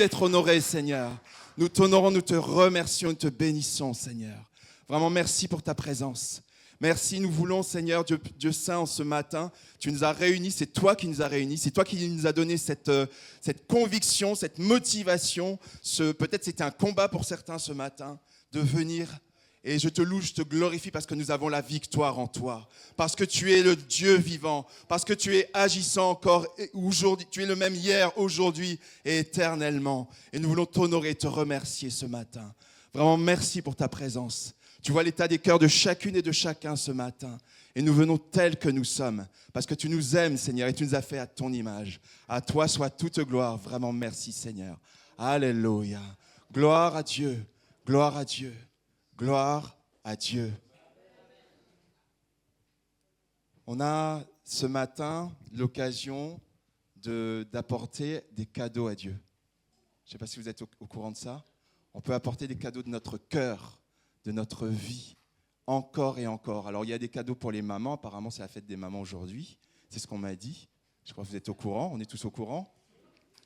d'être honoré, Seigneur. Nous t'honorons, nous te remercions, nous te bénissons, Seigneur. Vraiment, merci pour ta présence. Merci, nous voulons, Seigneur, Dieu Saint, en ce matin, tu nous as réunis, c'est toi qui nous as réunis, c'est toi qui nous as donné cette conviction, cette motivation. Peut-être c'était un combat pour certains ce matin, de venir. Et je te loue, je te glorifie parce que nous avons la victoire en toi. Parce que tu es le Dieu vivant. Parce que tu es agissant encore aujourd'hui. Tu es le même hier, aujourd'hui et éternellement. Et nous voulons t'honorer, te remercier ce matin. Vraiment, merci pour ta présence. Tu vois l'état des cœurs de chacune et de chacun ce matin. Et nous venons tels que nous sommes. Parce que tu nous aimes, Seigneur, et tu nous as fait à ton image. À toi soit toute gloire. Vraiment, merci, Seigneur. Alléluia. Gloire à Dieu. Gloire à Dieu. Gloire à Dieu. On a ce matin l'occasion d'apporter des cadeaux à Dieu. Je ne sais pas si vous êtes au courant de ça. On peut apporter des cadeaux de notre cœur, de notre vie, encore et encore. Alors il y a des cadeaux pour les mamans, apparemment c'est la fête des mamans aujourd'hui. C'est ce qu'on m'a dit. Je crois que vous êtes au courant, on est tous au courant.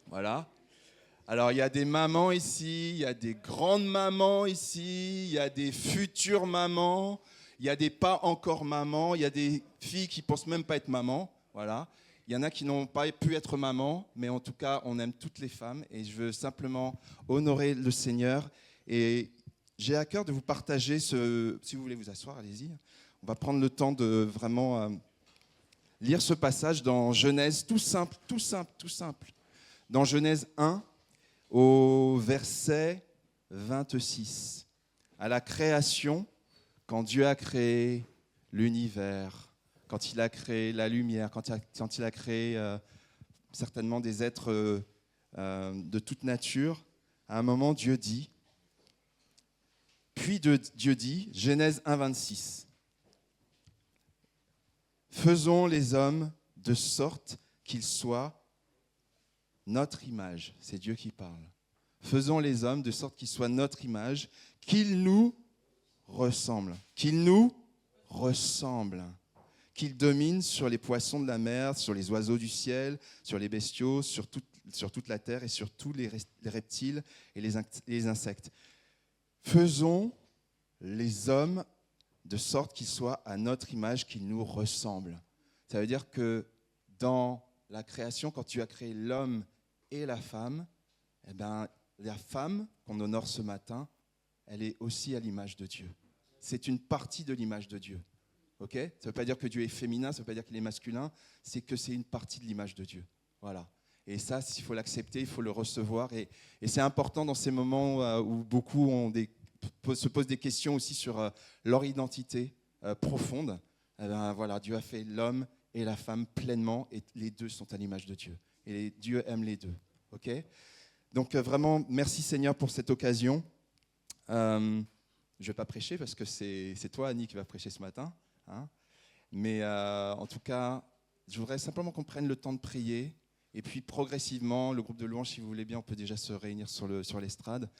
Voilà. Alors, il y a des mamans ici, il y a des grandes mamans ici, il y a des futures mamans, il y a des pas encore mamans, il y a des filles qui ne pensent même pas être maman. Voilà. Il y en a qui n'ont pas pu être maman, mais en tout cas, on aime toutes les femmes et je veux simplement honorer le Seigneur. Et j'ai à cœur de vous partager si vous voulez vous asseoir, allez-y. On va prendre le temps de vraiment lire ce passage dans Genèse, tout simple. Dans Genèse 1, au verset 26. À la création, quand Dieu a créé l'univers, quand il a créé la lumière, quand il a créé certainement des êtres de toute nature, à un moment, Dieu dit, Dieu dit, Genèse 1, 26, « Faisons les hommes de sorte qu'ils soient notre image », c'est Dieu qui parle. Faisons les hommes de sorte qu'ils soient notre image, qu'ils nous ressemblent, qu'ils dominent sur les poissons de la mer, sur les oiseaux du ciel, sur les bestiaux, sur toute la terre et sur tous les reptiles et les insectes. Faisons les hommes de sorte qu'ils soient à notre image, qu'ils nous ressemblent. Ça veut dire que dans la création, quand tu as créé l'homme et la femme, eh ben, la femme qu'on honore ce matin, elle est aussi à l'image de Dieu. C'est une partie de l'image de Dieu. Okay ? Ça ne veut pas dire que Dieu est féminin, ça ne veut pas dire qu'il est masculin, c'est que c'est une partie de l'image de Dieu. Voilà. Et ça, il faut l'accepter, il faut le recevoir. Et c'est important dans ces moments où beaucoup se posent des questions aussi sur leur identité profonde. Eh ben, voilà, Dieu a fait l'homme et la femme pleinement, et les deux sont à l'image de Dieu. Et Dieu aime les deux. Okay ? Donc vraiment, merci Seigneur pour cette occasion. Je ne vais pas prêcher parce que c'est toi, Annie, qui va prêcher ce matin. Hein. Mais en tout cas, je voudrais simplement qu'on prenne le temps de prier. Et puis progressivement, le groupe de louanges, si vous voulez bien, on peut déjà se réunir sur l'estrade.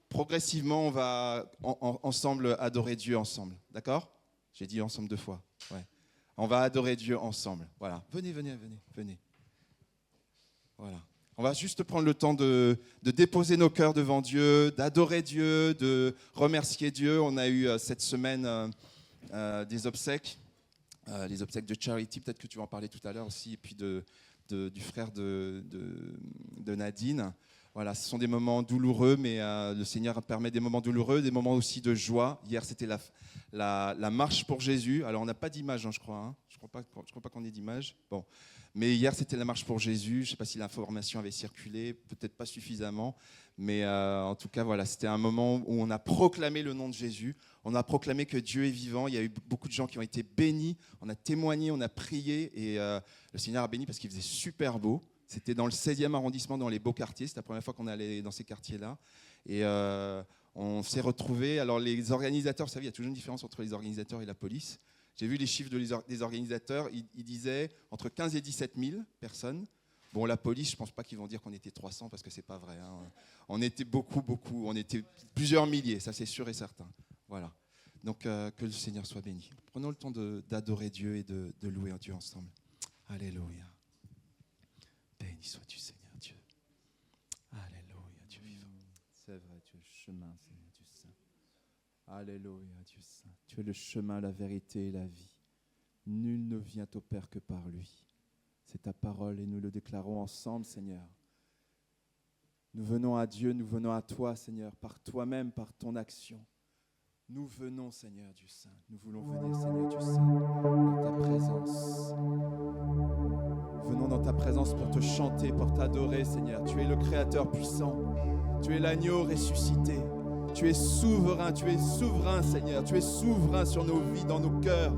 Progressivement, on va ensemble adorer Dieu ensemble. D'accord ? J'ai dit ensemble 2 fois. Ouais. On va adorer Dieu ensemble. Voilà. Venez. Voilà. On va juste prendre le temps de déposer nos cœurs devant Dieu, d'adorer Dieu, de remercier Dieu. On a eu cette semaine des obsèques, les obsèques de Charity, peut-être que tu vas en parler tout à l'heure aussi, et puis du frère de Nadine. Voilà, ce sont des moments douloureux, mais le Seigneur permet des moments douloureux, des moments aussi de joie. Hier, c'était la marche pour Jésus. Alors, on n'a pas d'image, hein, je crois. Hein. Je crois pas qu'on ait d'image. Bon. Mais hier, c'était la marche pour Jésus. Je ne sais pas si l'information avait circulé, peut-être pas suffisamment. Mais en tout cas, voilà, c'était un moment où on a proclamé le nom de Jésus. On a proclamé que Dieu est vivant. Il y a eu beaucoup de gens qui ont été bénis. On a témoigné, on a prié. Et le Seigneur a béni parce qu'il faisait super beau. C'était dans le 16e arrondissement, dans les beaux quartiers. C'était la première fois qu'on allait dans ces quartiers-là. Et on s'est retrouvés. Alors, les organisateurs, vous savez, il y a toujours une différence entre les organisateurs et la police. J'ai vu les chiffres des organisateurs. Ils disaient entre 15 et 17 000 personnes. Bon, la police, je ne pense pas qu'ils vont dire qu'on était 300 parce que ce n'est pas vrai. Hein. On était beaucoup. On était plusieurs milliers, ça c'est sûr et certain. Voilà. Donc, que le Seigneur soit béni. Prenons le temps d'adorer Dieu et de louer Dieu ensemble. Alléluia. Béni sois-tu, Seigneur Dieu. chemin, Seigneur Dieu Saint. Alléluia, Dieu Saint. Tu es le chemin, la vérité et la vie. Nul ne vient au Père que par lui. C'est ta parole et nous le déclarons ensemble, Seigneur. Nous venons à Dieu, nous venons à toi, Seigneur, par toi-même, par ton action. Nous venons, Seigneur Dieu Saint. Nous voulons venir, Seigneur Dieu Saint, dans ta présence. Venons dans ta présence pour te chanter, pour t'adorer, Seigneur. Tu es le Créateur puissant. Tu es l'agneau ressuscité. Tu es souverain, Seigneur. Tu es souverain sur nos vies, dans nos cœurs.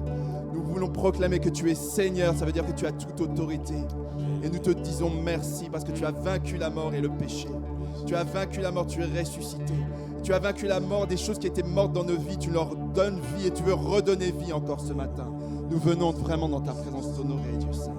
Nous voulons proclamer que tu es Seigneur. Ça veut dire que tu as toute autorité. Et nous te disons merci parce que tu as vaincu la mort et le péché. Tu as vaincu la mort, tu es ressuscité. Tu as vaincu la mort, des choses qui étaient mortes dans nos vies. Tu leur donnes vie et tu veux redonner vie encore ce matin. Nous venons vraiment dans ta présence t'honorer, Dieu Saint.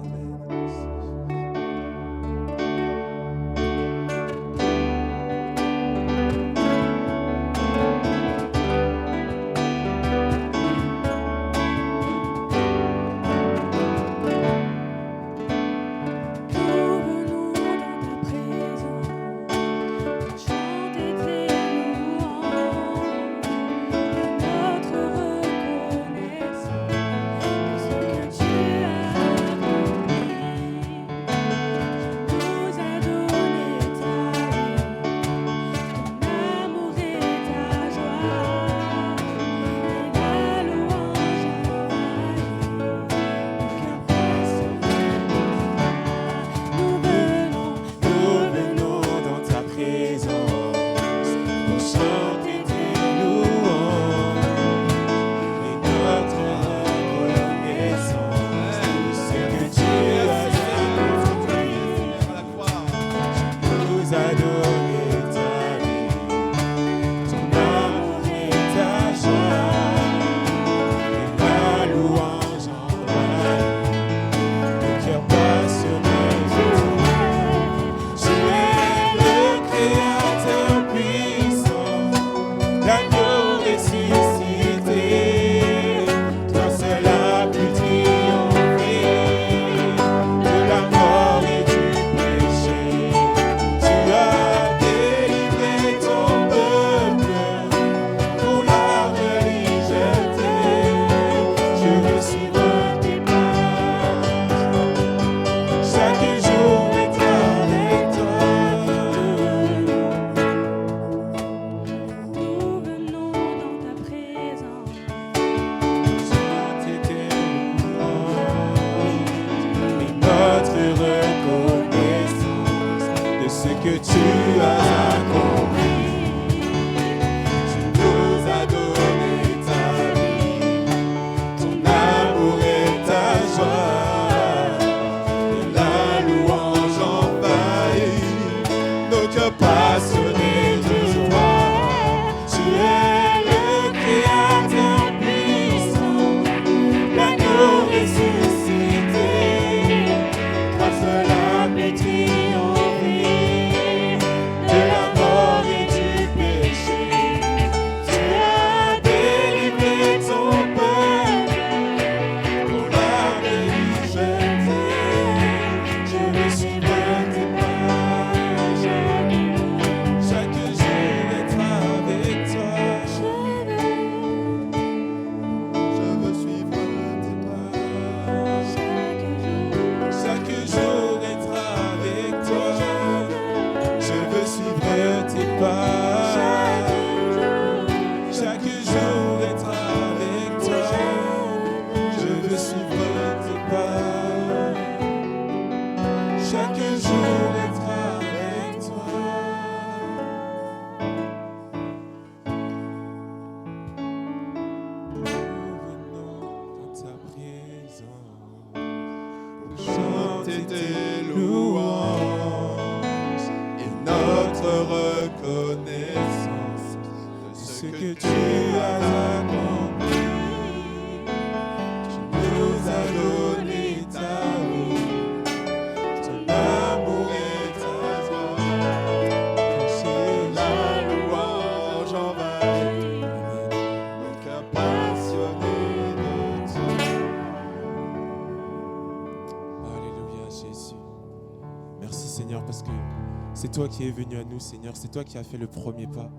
C'est toi qui es venu à nous, Seigneur. C'est toi qui as fait le premier pas.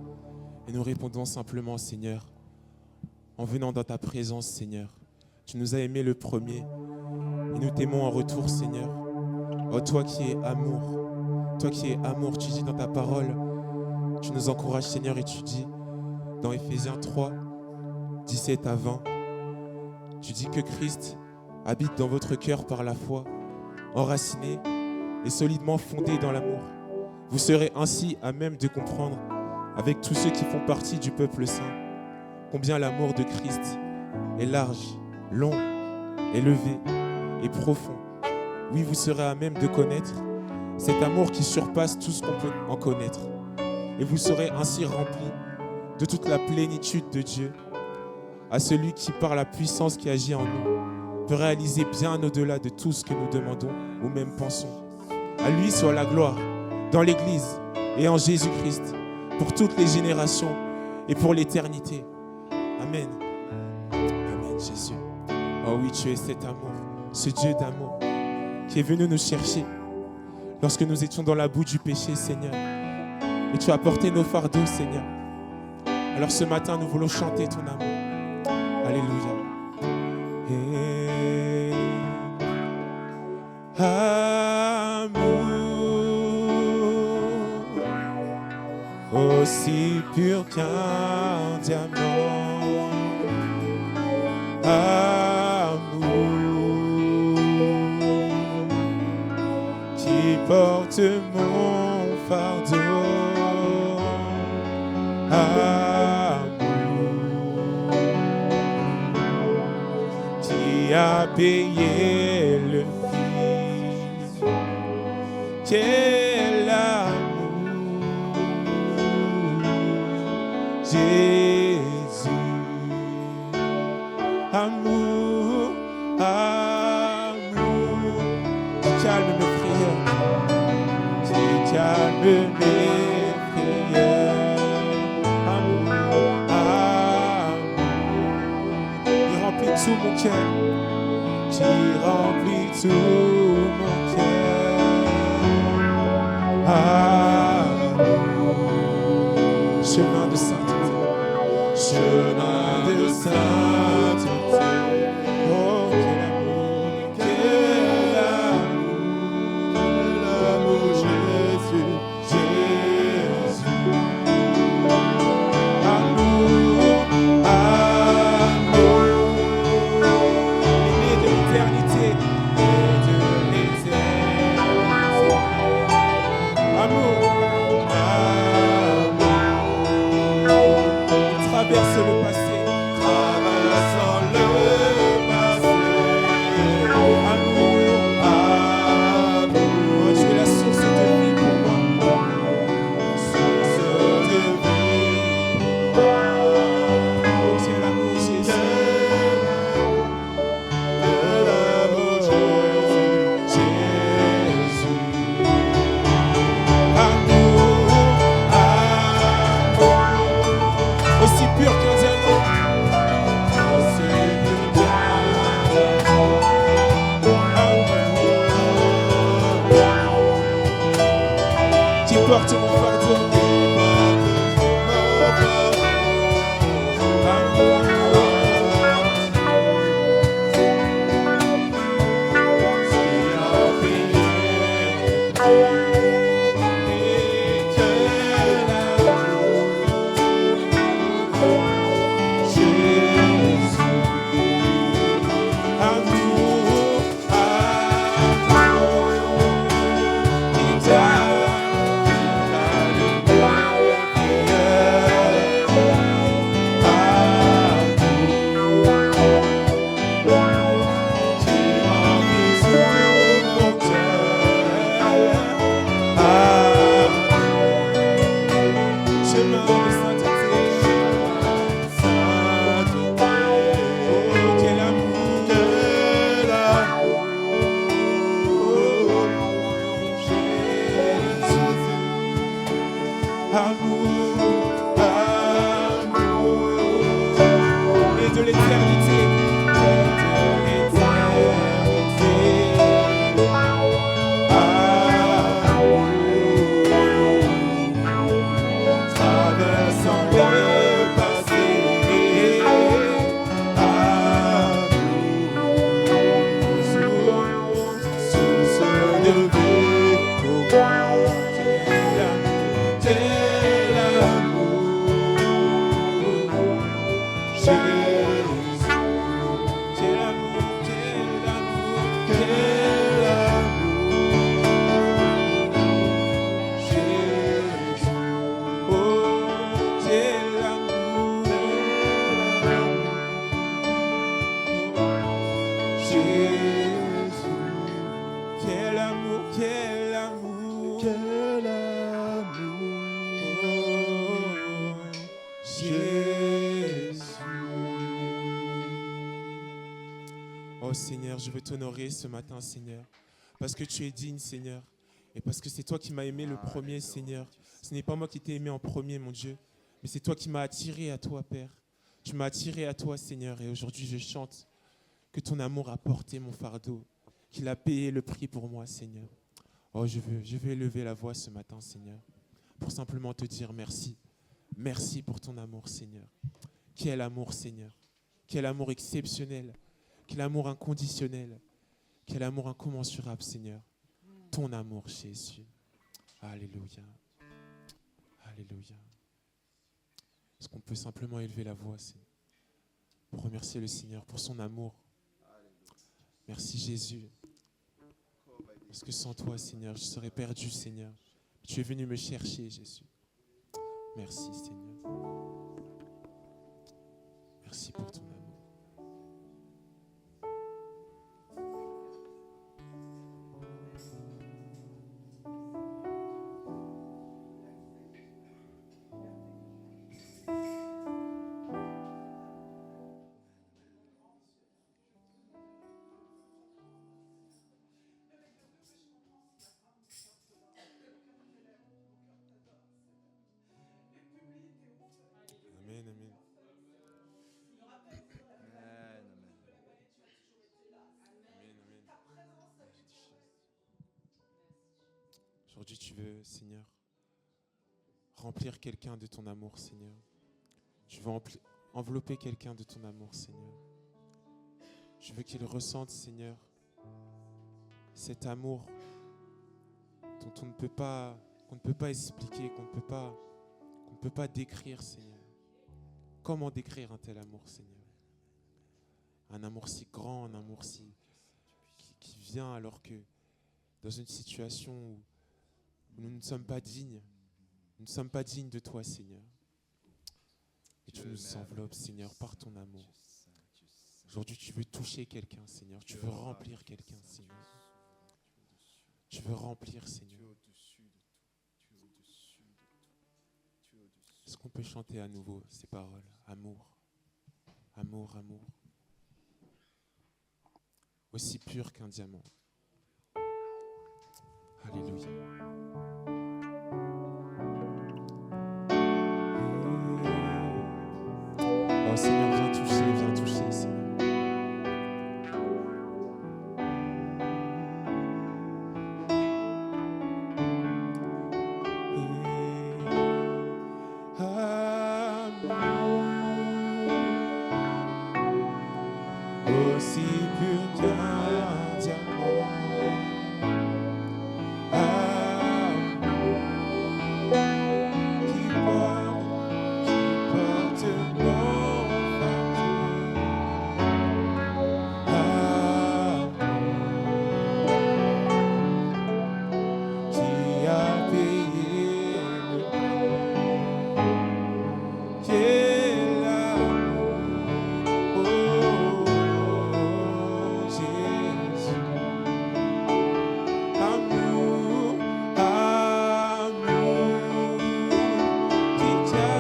Et nous répondons simplement, Seigneur, en venant dans ta présence, Seigneur. Tu nous as aimés le premier et nous t'aimons en retour, Seigneur. Oh, toi qui es amour, tu dis dans ta parole, tu nous encourages, Seigneur, et tu dis dans Éphésiens 3, 17 à 20, tu dis que Christ habite dans votre cœur par la foi, enraciné et solidement fondé dans l'amour. Vous serez ainsi à même de comprendre, avec tous ceux qui font partie du peuple saint, combien l'amour de Christ est large, long, élevé et profond. Oui, vous serez à même de connaître cet amour qui surpasse tout ce qu'on peut en connaître. Et vous serez ainsi remplis de toute la plénitude de Dieu, à celui qui, par la puissance qui agit en nous, peut réaliser bien au-delà de tout ce que nous demandons ou même pensons. À lui soit la gloire dans l'Église et en Jésus-Christ, pour toutes les générations et pour l'éternité. Amen. Amen, Jésus. Oh oui, tu es cet amour, ce Dieu d'amour qui est venu nous chercher lorsque nous étions dans la boue du péché, Seigneur. Et tu as porté nos fardeaux, Seigneur. Alors ce matin, nous voulons chanter ton amour. Alléluia. Hey, amour, aussi pur qu'un diamant. Amour, qui porte mon fardeau. Qui a payé le prix. Quel amour, Jésus. Amour, amour, qui calme mes prières, qui calme mes prières. Amour, amour, il remplit tout mon cœur, qui remplit tout mon cœur. Amour, chemin de sainteté, chemin de sainteté. Oh, quel amour, quel amour, quel amour, Jésus, Jésus. Amour, amour, aimé de l'éternité, et de l'éternité. Amour. quel amour, Jésus. Oh Seigneur, je veux t'honorer ce matin, Seigneur, parce que tu es digne, Seigneur, et parce que c'est toi qui m'as aimé le premier, Seigneur. Ce n'est pas moi qui t'ai aimé en premier, mon Dieu, mais c'est toi qui m'as attiré à toi, Père. Tu m'as attiré à toi, Seigneur, et aujourd'hui je chante que ton amour a porté mon fardeau, qu'il a payé le prix pour moi, Seigneur. Oh, je veux élever la voix ce matin, Seigneur, pour simplement te dire merci. Merci pour ton amour, Seigneur. Quel amour, Seigneur. Quel amour exceptionnel. Quel amour inconditionnel. Quel amour incommensurable, Seigneur. Ton amour, Jésus. Alléluia. Alléluia. Est-ce qu'on peut simplement élever la voix, Seigneur, pour remercier le Seigneur pour son amour. Merci, Jésus. Parce que sans toi, Seigneur, je serais perdu, Seigneur. Tu es venu me chercher, Jésus. Merci, Seigneur. Merci pour ton amour. Amen, amen. Aujourd'hui, tu veux, Seigneur, remplir quelqu'un de ton amour, Seigneur. Tu veux envelopper quelqu'un de ton amour, Seigneur. Je veux qu'il ressente, Seigneur, cet amour dont on ne peut pas, qu'on ne peut pas expliquer, qu'on ne peut pas décrire, Seigneur. Comment décrire un tel amour, Seigneur? Un amour si grand, un amour qui vient alors que dans une situation où nous ne sommes pas dignes, nous ne sommes pas dignes de toi, Seigneur. Et tu nous enveloppes, Seigneur, par ton amour. Aujourd'hui, tu veux toucher quelqu'un, Seigneur. Tu veux remplir quelqu'un, Seigneur. Tu veux remplir, Seigneur. Est-ce qu'on peut chanter à nouveau ces paroles? Amour, amour, amour. Aussi pur qu'un diamant. Alléluia. Oh Seigneur, viens toucher, Seigneur. Aussi pur qu'un diamant, qui porte mon fardeau, qui a payé le prix, quel amour, oh Jésus, amour, amour, qui t'a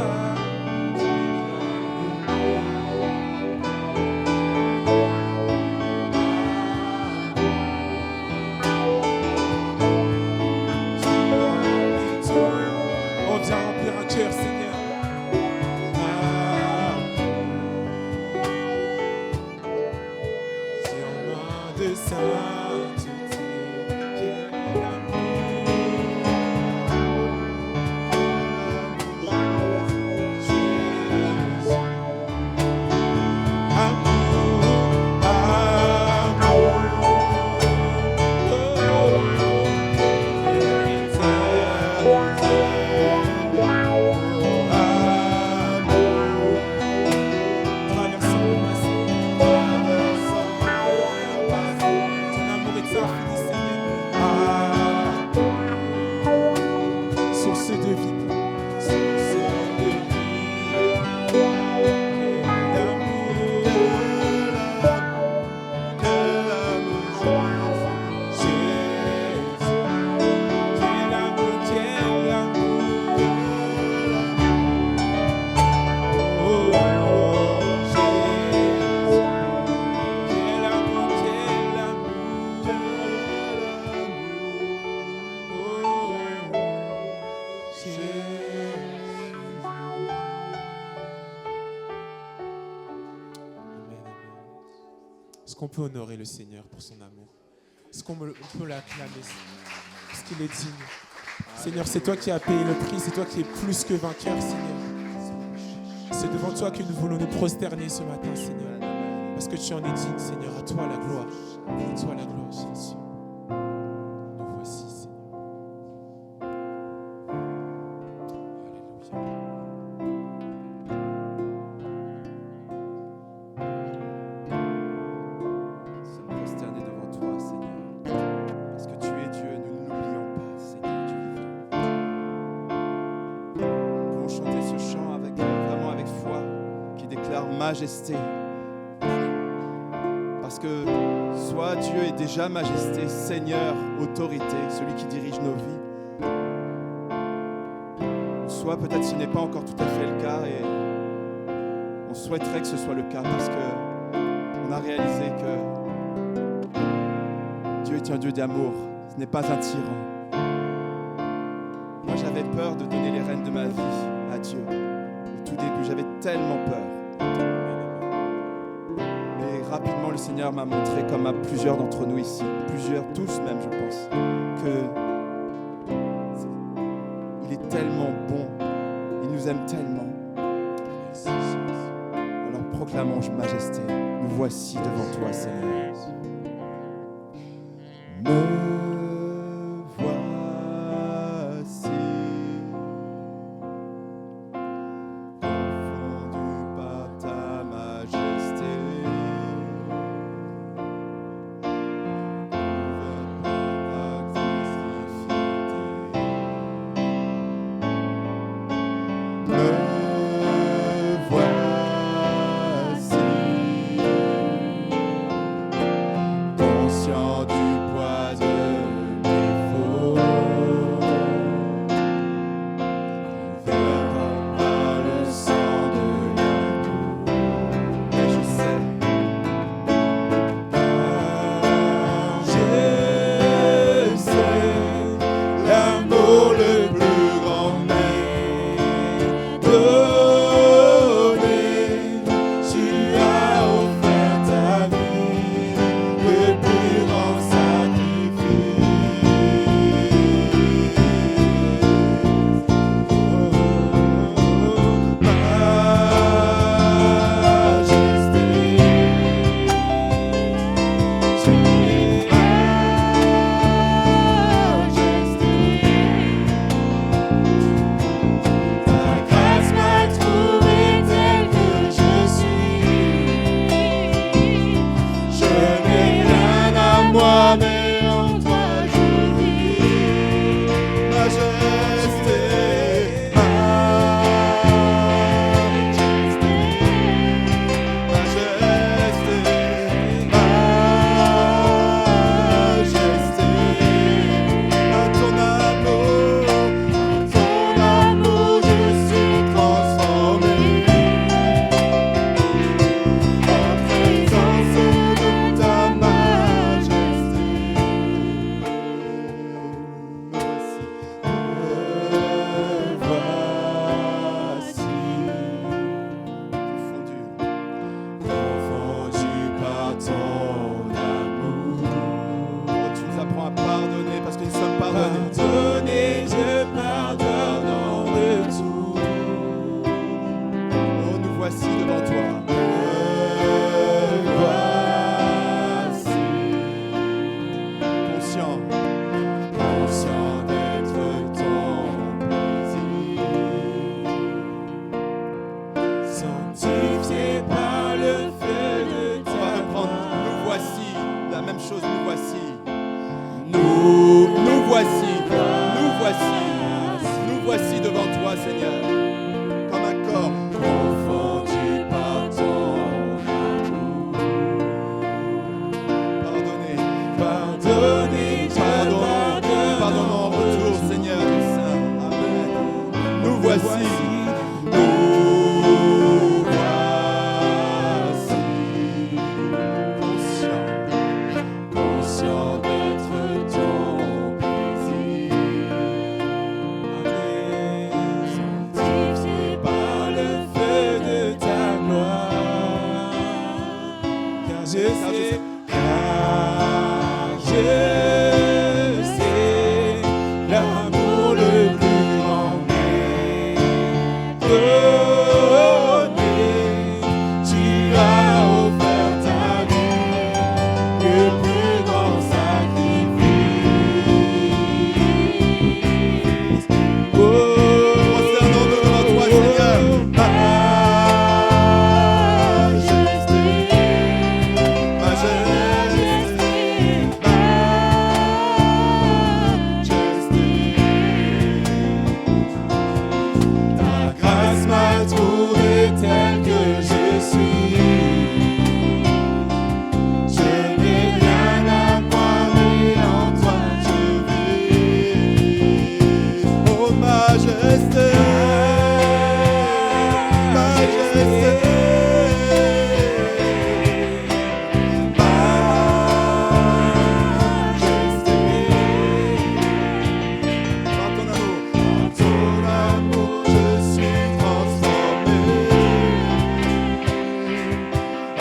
on vient remplir un cœur, Seigneur. C'est en main de sainteté, quel amour, Jésus, amour, amour, traversant le passé, ton Est-ce qu'on peut honorer le Seigneur pour son amour? Est-ce qu'on peut l'acclamer? Parce qu'il est digne. Seigneur, c'est toi qui as payé le prix, c'est toi qui es plus que vainqueur, Seigneur. C'est devant toi que nous voulons nous prosterner ce matin, Seigneur. Parce que tu en es digne, Seigneur. À toi la gloire. À toi la gloire, Jésus. Nous voici, Seigneur. Nous sommes prosternés devant toi, Seigneur. Parce que tu es Dieu, nous ne l'oublions pas, Seigneur, du vivant. Nous pouvons chanter ce chant vraiment avec foi, qui déclare majesté. Parce que soit Dieu est déjà majesté, Seigneur, autorité, celui qui dirige nos vies, soit peut-être ce n'est pas encore tout à fait le cas et on souhaiterait que ce soit le cas parce qu'on a réalisé que Dieu est un Dieu d'amour, ce n'est pas un tyran. Moi j'avais peur de donner les rênes de ma vie à Dieu. Au tout début, j'avais tellement peur. Mais rapidement, le Seigneur m'a montré, comme à plusieurs d'entre nous ici, tous même je pense, qu'il est tellement bon, il nous aime tellement. Alors proclamons majesté, nous voici devant toi, Seigneur. Me voici, confondu par ta majesté, couvert par ta divinité. Me voici, sais l'amour le plus grand donné. Tu as offert ta vie, le plus grand sacrifice. Prosternons-nous devant toi, Seigneur. Ta grâce m'a trouvé tel que je suis. Je n'ai rien à moi, mais en toi je vis. Oh majesté, majesté, par ton amour, Ton amour, je suis transformé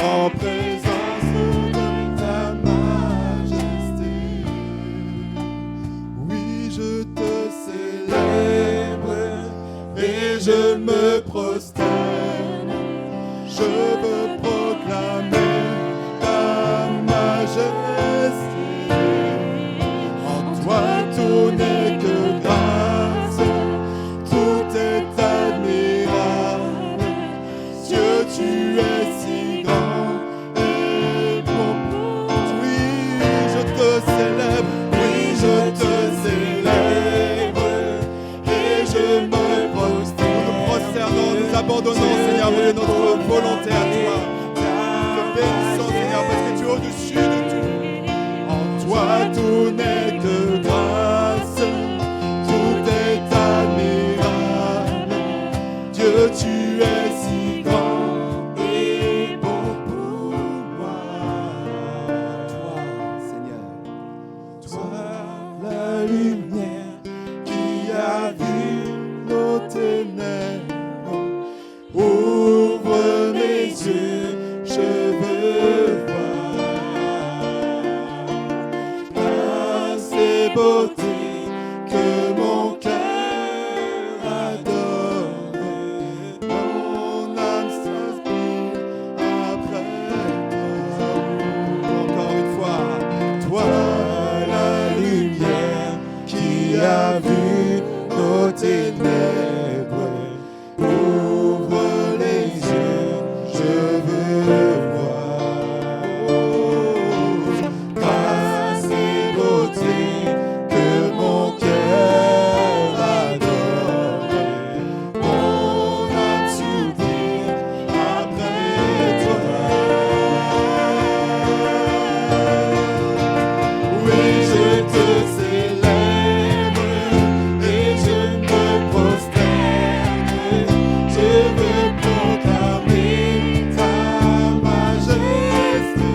en présence de ta majesté. oui je te Célèbre et je me prosterne. Je veux proclamer ta majesté. En toi tout n'est que grâce, tout est admirable. Dieu, tu es si grand et bon. oui je te célèbre, Oui, je te célèbre et je me prosterne. nous prosternons, nous abandonnons Seigneur mon Dieu notre volonté à toi. Te bénissons Seigneur parce que tu es au-dessus de tout. En toi tout n'est que grâce, tout est admirable. Dieu, tu es si grand et bon pour moi. Seigneur, Toi, la lumière qui a vu nos ténèbres, ouvre mes yeux, je veux voir grâce et beauté que mon cœur adore. Mon âme s'inspire après toi. encore une fois, Toi, la lumière qui a vu nos ténèbres, ouvre les yeux, je veux voir grâce et beauté que mon cœur adore. Mon âme soupire après toi. Oui, je te célèbre et je me prosterne. Je veux proclamer ta majesté.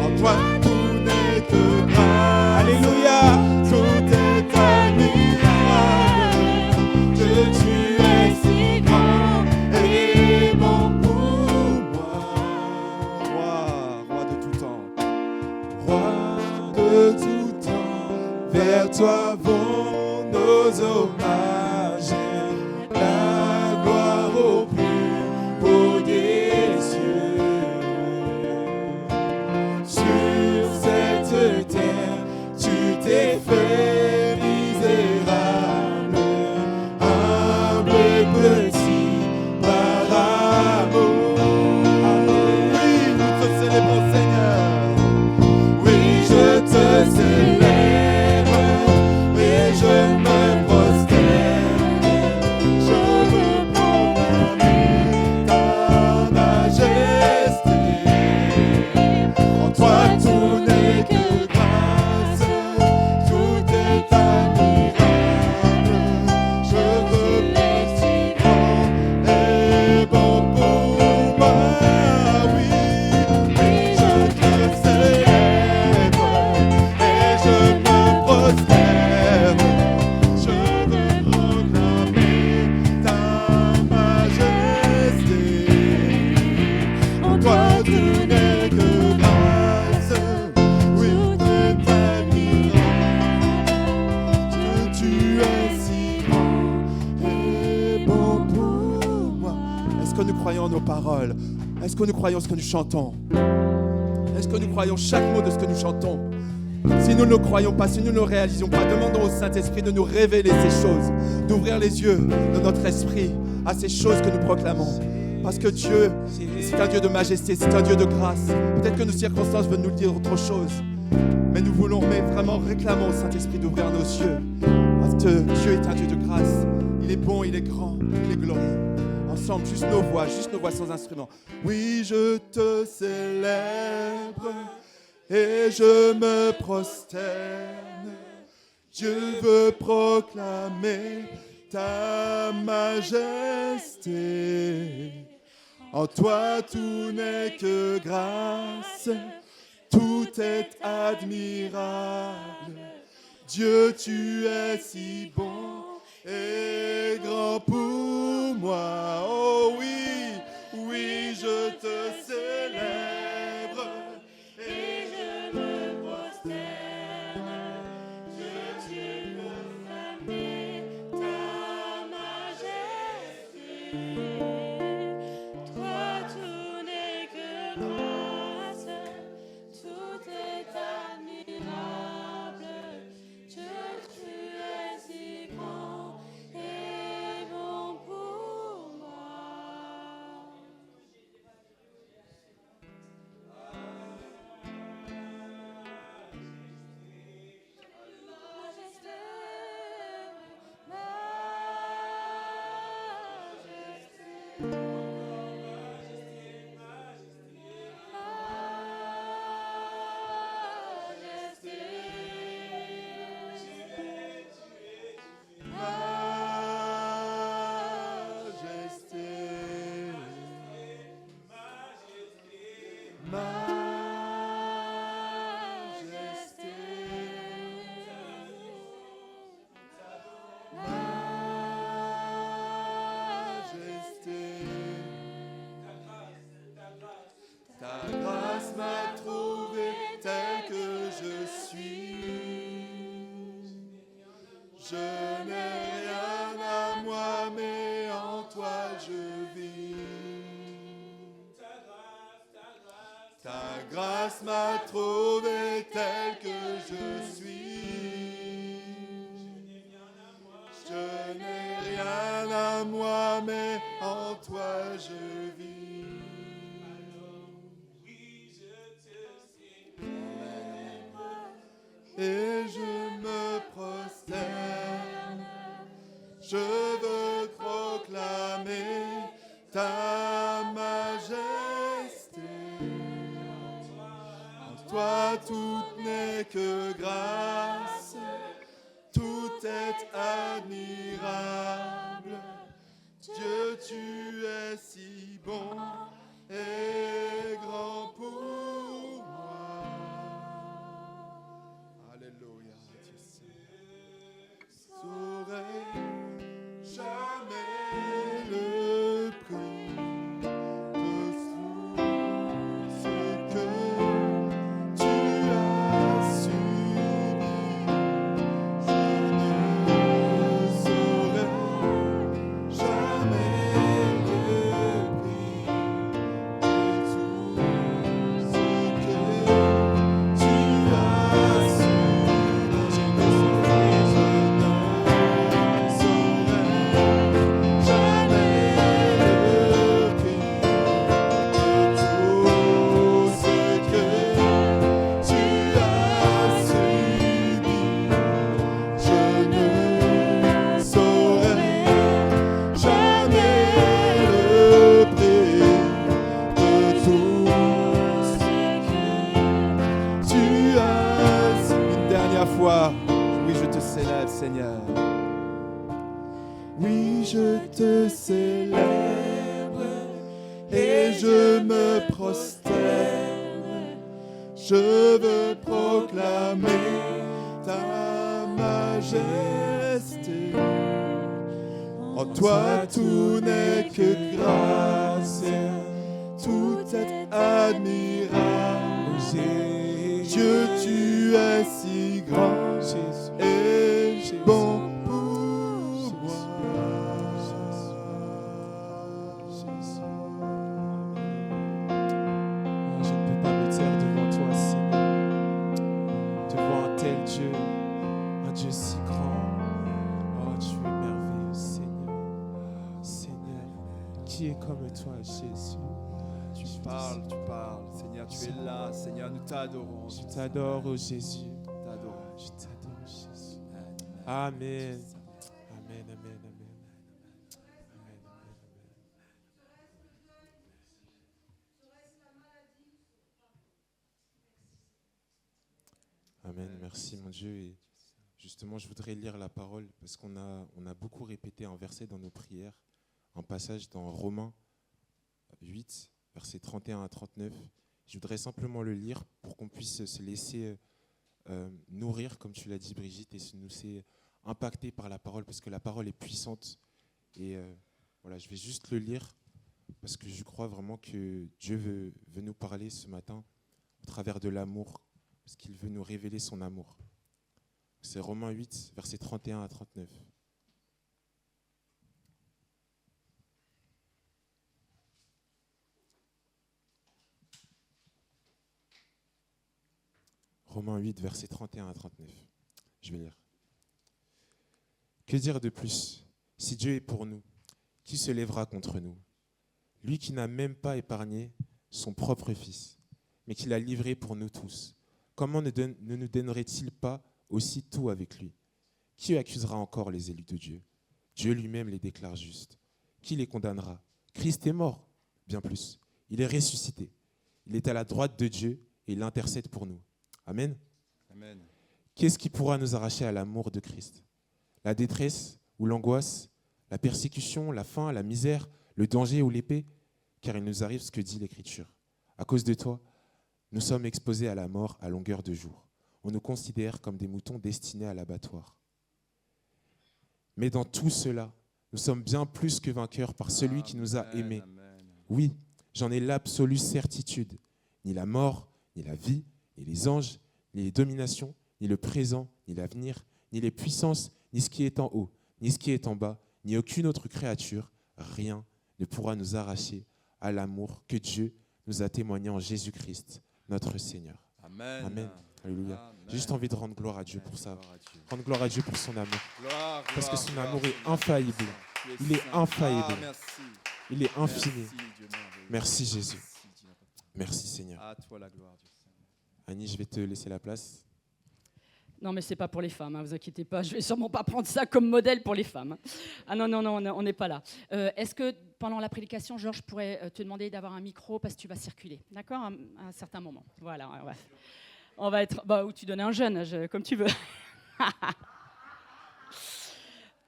En toi tout n'est que grâce. alléluia, Tout est admirable. Dieu, tu es si grand et bon pour moi. roi de tout temps. Roi de tout temps, vers toi vont nos hommages. La gloire au plus haut des cieux. Sur cette terre, tu t'es fait misérable, humble et petit par amour. Oui, nous te célébrons Seigneur. Oui, je te célèbre et je me prosterne. Je veux proclamer ta majesté. En toi tout n'est que grâce, tout est admirable. Je veux si grand et bon pour moi. Oui, je que nous croyons ce que nous chantons? Est-ce que nous croyons chaque mot de ce que nous chantons? Si nous ne le croyons pas, si nous ne le réalisons pas, demandons au Saint-Esprit de nous révéler ces choses, d'ouvrir les yeux de notre esprit à ces choses que nous proclamons. Parce que Dieu, c'est un Dieu de majesté, c'est un Dieu de grâce. Peut-être que nos circonstances veulent nous dire autre chose, mais nous voulons, mais vraiment réclamons au Saint-Esprit d'ouvrir nos yeux. Parce que Dieu est un Dieu de grâce. Il est bon, il est grand, il est glorieux. Ensemble, juste nos voix sans instrument. Oui, je te célèbre et je me prosterne. Dieu veut proclamer ta majesté. En toi tout n'est que grâce, tout est admirable. Dieu, tu es si bon et grand pour moi. Oh oui, oui, je te célèbre et je me prosterne. Dieu, tu proclamer ta majesté. Toi, tout n'est que grâce, tout est admirable. Dieu, tu es si grand et bon pour moi. Majesté, Ta grâce m'a trouvé tel que je suis. Je n'ai rien à moi, mais en toi je vis. Ta grâce m'a trouvé tel que je suis. Je n'ai rien à moi, mais en toi je vis. Et je me prosterne, je veux proclamer ta majesté. En toi tout n'est que grâce, tout est admirable. Dieu, tu es si bon et grand pour moi. Alléluia, Dieu saurais jamais le prix de tout ce que tu as subi. Je ne saurais jamais le prix de tout ce que tu as subi. Je ne saurais oui, je te célèbre, Seigneur. Oui, je te célèbre et je me prosterne. Je veux proclamer ta majesté. En toi tout n'est que grâce, tout est admirable. Dieu, tu es si grand et bon pour moi. Qui est comme toi, Jésus? Tu parles, Seigneur, tu es là, Seigneur, nous t'adorons. Je t'adore, oh Jésus. T'adorons. Je t'adore, Jésus. Amen. Amen, amen, amen. Amen, amen, amen. Amen, merci mon Dieu. Et justement, je voudrais lire la parole parce qu'on a beaucoup répété un verset dans nos prières, un passage dans Romains 8, versets 31 à 39. Je voudrais simplement le lire pour qu'on puisse se laisser nourrir, comme tu l'as dit Brigitte, et se nous laisser impacter par la parole parce que la parole est puissante. Et voilà, je vais juste le lire parce que je crois vraiment que Dieu veut nous parler ce matin au travers de l'amour, parce qu'il veut nous révéler son amour. C'est Romains 8, versets 31 à 39. Romains 8, versets 31 à 39. Je vais lire. Que dire de plus? Si Dieu est pour nous, qui se lèvera contre nous? Lui qui n'a même pas épargné son propre Fils, mais qui l'a livré pour nous tous. Comment ne nous donnerait-il pas aussi tout avec lui? Qui accusera encore les élus de Dieu? Dieu lui-même les déclare justes. Qui les condamnera? Christ est mort, bien plus. Il est ressuscité. Il est à la droite de Dieu et il intercède pour nous. Amen. Amen. Qu'est-ce qui pourra nous arracher à l'amour de Christ? La détresse ou l'angoisse, la persécution, la faim, la misère, le danger ou l'épée? Car il nous arrive ce que dit l'Écriture. À cause de toi, nous sommes exposés à la mort à longueur de jour. On nous considère comme des moutons destinés à l'abattoir. Mais dans tout cela, nous sommes bien plus que vainqueurs par celui qui nous a aimés. Amen. Oui, j'en ai l'absolue certitude. Ni la mort, ni la vie, ni les anges, ni les dominations, ni le présent, ni l'avenir, ni les puissances, ni ce qui est en haut, ni ce qui est en bas, ni aucune autre créature, rien ne pourra nous arracher à l'amour que Dieu nous a témoigné en Jésus-Christ, notre Seigneur. Amen. Amen. Alléluia. Amen. J'ai juste envie de rendre gloire à Dieu pour ça. Gloire à Dieu. Rendre gloire à Dieu pour son amour. Gloire, Parce que gloire, son gloire, amour est Seigneur. infaillible. Tu es Il est saint. infaillible. Ah, merci. Il est infini. Merci, Dieu merveilleux. Merci, Jésus. Merci, Dieu merveilleux. Merci Seigneur. À toi la gloire, Dieu Saint. Annie, je vais te laisser la place. Non, mais c'est pas pour les femmes, hein, vous inquiétez pas. Je vais sûrement pas prendre ça comme modèle pour les femmes. Ah non, non, non, on n'est pas là. Est-ce que pendant la prédication, Georges, je pourrais te demander d'avoir un micro parce que tu vas circuler, d'accord, à un certain moment. Voilà, ouais. On va être, ou tu donnes un jeune, comme tu veux.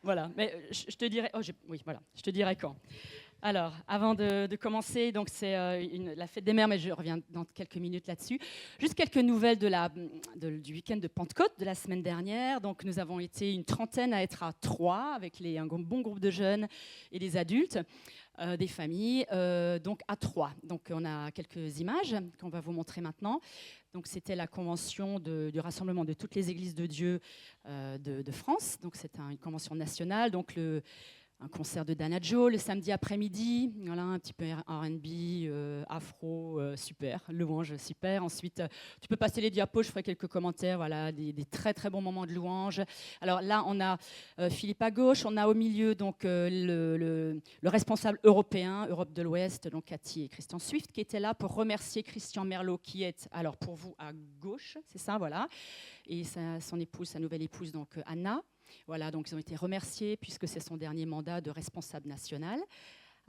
Voilà, mais je te dirai. Oui, voilà, je te dirai quand. Alors, avant de commencer, donc c'est la fête des mères, mais je reviens dans quelques minutes là-dessus. Juste quelques nouvelles du week-end de Pentecôte de la semaine dernière. Donc, nous avons été une trentaine à être à Troyes avec un bon groupe de jeunes et des adultes, des familles, donc à Troyes. Donc, on a quelques images qu'on va vous montrer maintenant. Donc, c'était la convention du rassemblement de toutes les églises de Dieu de France. Donc, c'est une convention nationale. Donc, un concert de Dana Joe le samedi après-midi, voilà, un petit peu R&B, afro, super, louange, super. Ensuite, tu peux passer les diapos, je ferai quelques commentaires, voilà, des très très bons moments de louange. Alors là, on a Philippe à gauche, on a au milieu donc le responsable européen, Europe de l'Ouest, donc Cathy et Christian Swift, qui étaient là pour remercier Christian Merlot, qui est, alors pour vous, à gauche, c'est ça, voilà, et son épouse, sa nouvelle épouse, donc Anna. Voilà, donc ils ont été remerciés puisque c'est son dernier mandat de responsable national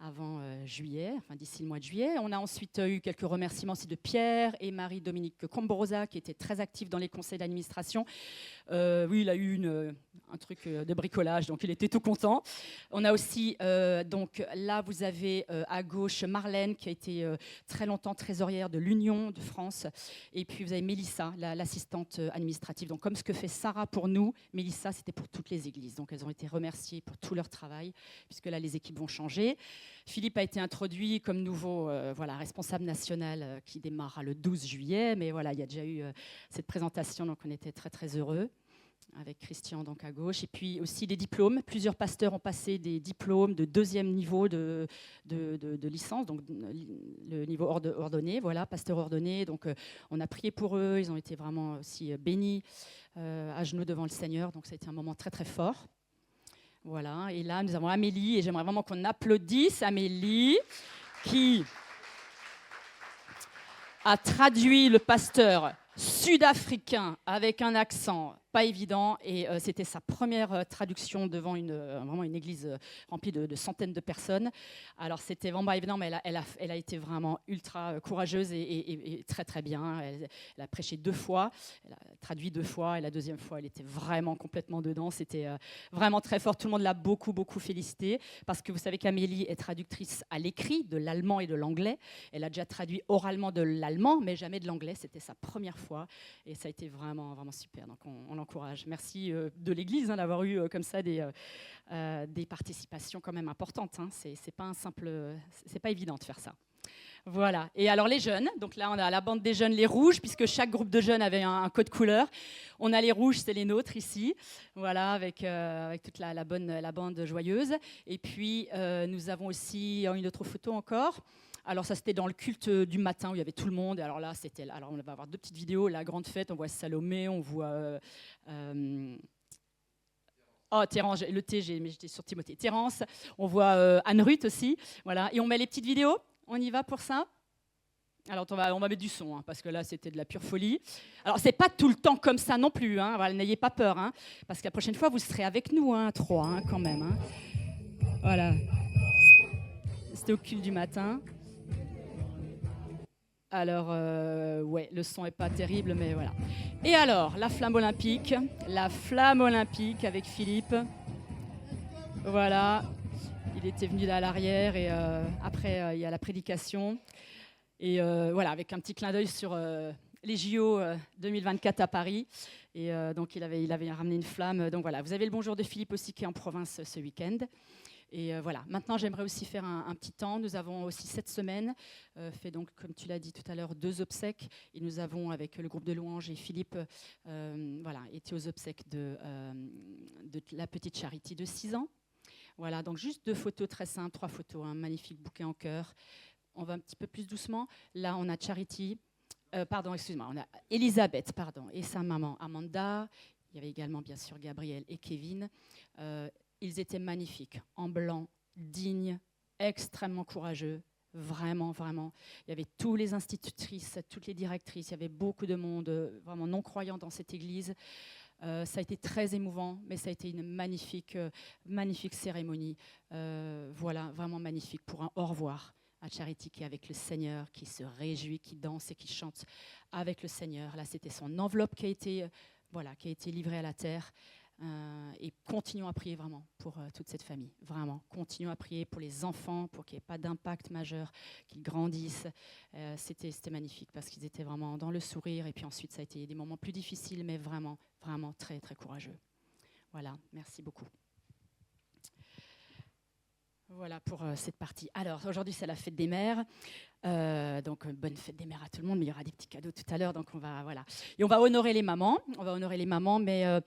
avant juillet, enfin d'ici le mois de juillet. On a ensuite eu quelques remerciements aussi de Pierre et Marie-Dominique Combrosa qui étaient très actifs dans les conseils d'administration. Oui, il a eu un truc de bricolage, donc il était tout content. On a aussi, donc là vous avez à gauche Marlène qui a été très longtemps trésorière de l'Union de France. Et puis vous avez Mélissa, l'assistante administrative. Donc comme ce que fait Sarah pour nous, Mélissa c'était pour toutes les églises. Donc elles ont été remerciées pour tout leur travail puisque là les équipes vont changer. Philippe a été introduit comme nouveau responsable national qui démarra le 12 juillet. Mais voilà, il y a déjà eu cette présentation, donc on était très très heureux avec Christian donc à gauche. Et puis aussi des diplômes. Plusieurs pasteurs ont passé des diplômes de deuxième niveau de licence, donc le niveau ordonné, voilà, pasteur ordonné. Donc on a prié pour eux, ils ont été vraiment aussi bénis à genoux devant le Seigneur. Donc ça a été un moment très très fort. Voilà, et là, nous avons Amélie, et j'aimerais vraiment qu'on applaudisse Amélie, qui a traduit le pasteur sud-africain avec un accent pas évident, et c'était sa première traduction devant vraiment une église remplie de centaines de personnes. Alors c'était vraiment pas évident, mais elle a été vraiment ultra courageuse et très très bien. Elle a prêché 2 fois, elle a traduit 2 fois, et la deuxième fois elle était vraiment complètement dedans. C'était vraiment très fort. Tout le monde l'a beaucoup félicité, parce que vous savez qu'Amélie est traductrice à l'écrit de l'allemand et de l'anglais. Elle a déjà traduit oralement de l'allemand, mais jamais de l'anglais. C'était sa première fois, et ça a été vraiment super. Donc on l'encourage. Merci de l'Église d'avoir eu comme ça des participations quand même importantes. Hein. C'est pas évident de faire ça. Voilà. Et alors les jeunes, donc là on a la bande des jeunes, les rouges, puisque chaque groupe de jeunes avait un code couleur. On a les rouges, c'est les nôtres ici, voilà, avec toute la bande joyeuse. Et puis nous avons aussi une autre photo encore. Alors ça c'était dans le culte du matin où il y avait tout le monde. Alors là alors on va avoir 2 petites vidéos. La grande fête, on voit Salomé, on voit Thérence, le T, mais j'étais sur Timothée. Thérence, on voit Anne-Ruth aussi, voilà. Et on met les petites vidéos. On y va pour ça? Alors on va mettre du son, hein, parce que là c'était de la pure folie. Alors c'est pas tout le temps comme ça non plus, hein, voilà, n'ayez pas peur, hein, parce que la prochaine fois vous serez avec nous, hein, 3, hein, quand même. Hein. Voilà. C'était au culte du matin. Alors, ouais, le son n'est pas terrible, mais voilà. Et alors, la flamme olympique avec Philippe. Voilà, il était venu là à l'arrière, et après, il y a la prédication. Et voilà, avec un petit clin d'œil sur les JO 2024 à Paris. Et donc, il avait ramené une flamme. Donc voilà, vous avez le bonjour de Philippe aussi, qui est en province ce week-end. Et voilà, maintenant j'aimerais aussi faire un petit temps. Nous avons aussi cette semaine fait, donc, comme tu l'as dit tout à l'heure, 2 obsèques. Et nous avons, avec le groupe de louanges et Philippe, été aux obsèques de la petite Charity de 6 ans. Voilà, donc juste 2 photos très simples, 3 photos, un magnifique bouquet en cœur. On va un petit peu plus doucement. Là, on a Charity, on a Elisabeth, et sa maman Amanda. Il y avait également, bien sûr, Gabriel et Kevin. Ils étaient magnifiques, en blanc, dignes, extrêmement courageux, vraiment. Il y avait tous les institutrices, toutes les directrices, il y avait beaucoup de monde vraiment non-croyant dans cette église. Ça a été très émouvant, mais ça a été une magnifique cérémonie. Voilà, vraiment magnifique pour un au revoir à Charity, qui est avec le Seigneur, qui se réjouit, qui danse et qui chante avec le Seigneur. Là, c'était son enveloppe qui a été livrée à la terre. Et continuons à prier vraiment pour toute cette famille, vraiment. Continuons à prier pour les enfants, pour qu'il n'y ait pas d'impact majeur, qu'ils grandissent. C'était magnifique, parce qu'ils étaient vraiment dans le sourire. Et puis ensuite, ça a été des moments plus difficiles, mais vraiment très, très courageux. Voilà, merci beaucoup. Voilà pour cette partie. Alors, aujourd'hui, c'est la fête des mères. Donc, bonne fête des mères à tout le monde, mais il y aura des petits cadeaux tout à l'heure. Donc, on va honorer les mamans. Mais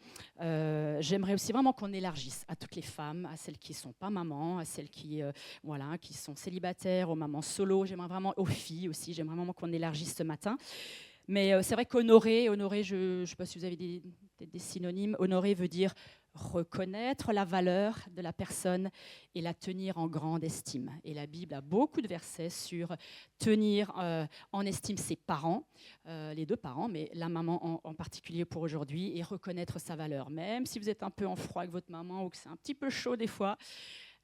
j'aimerais aussi vraiment qu'on élargisse à toutes les femmes, à celles qui ne sont pas mamans, à celles qui sont célibataires, aux mamans solo. J'aimerais vraiment, aux filles aussi, j'aimerais vraiment qu'on élargisse ce matin. Mais c'est vrai qu'honorer, je ne sais pas si vous avez des synonymes. Honorer veut dire reconnaître la valeur de la personne et la tenir en grande estime. Et la Bible a beaucoup de versets sur tenir en estime ses parents, les 2 parents, mais la maman en particulier pour aujourd'hui, et reconnaître sa valeur. Même si vous êtes un peu en froid avec votre maman ou que c'est un petit peu chaud des fois,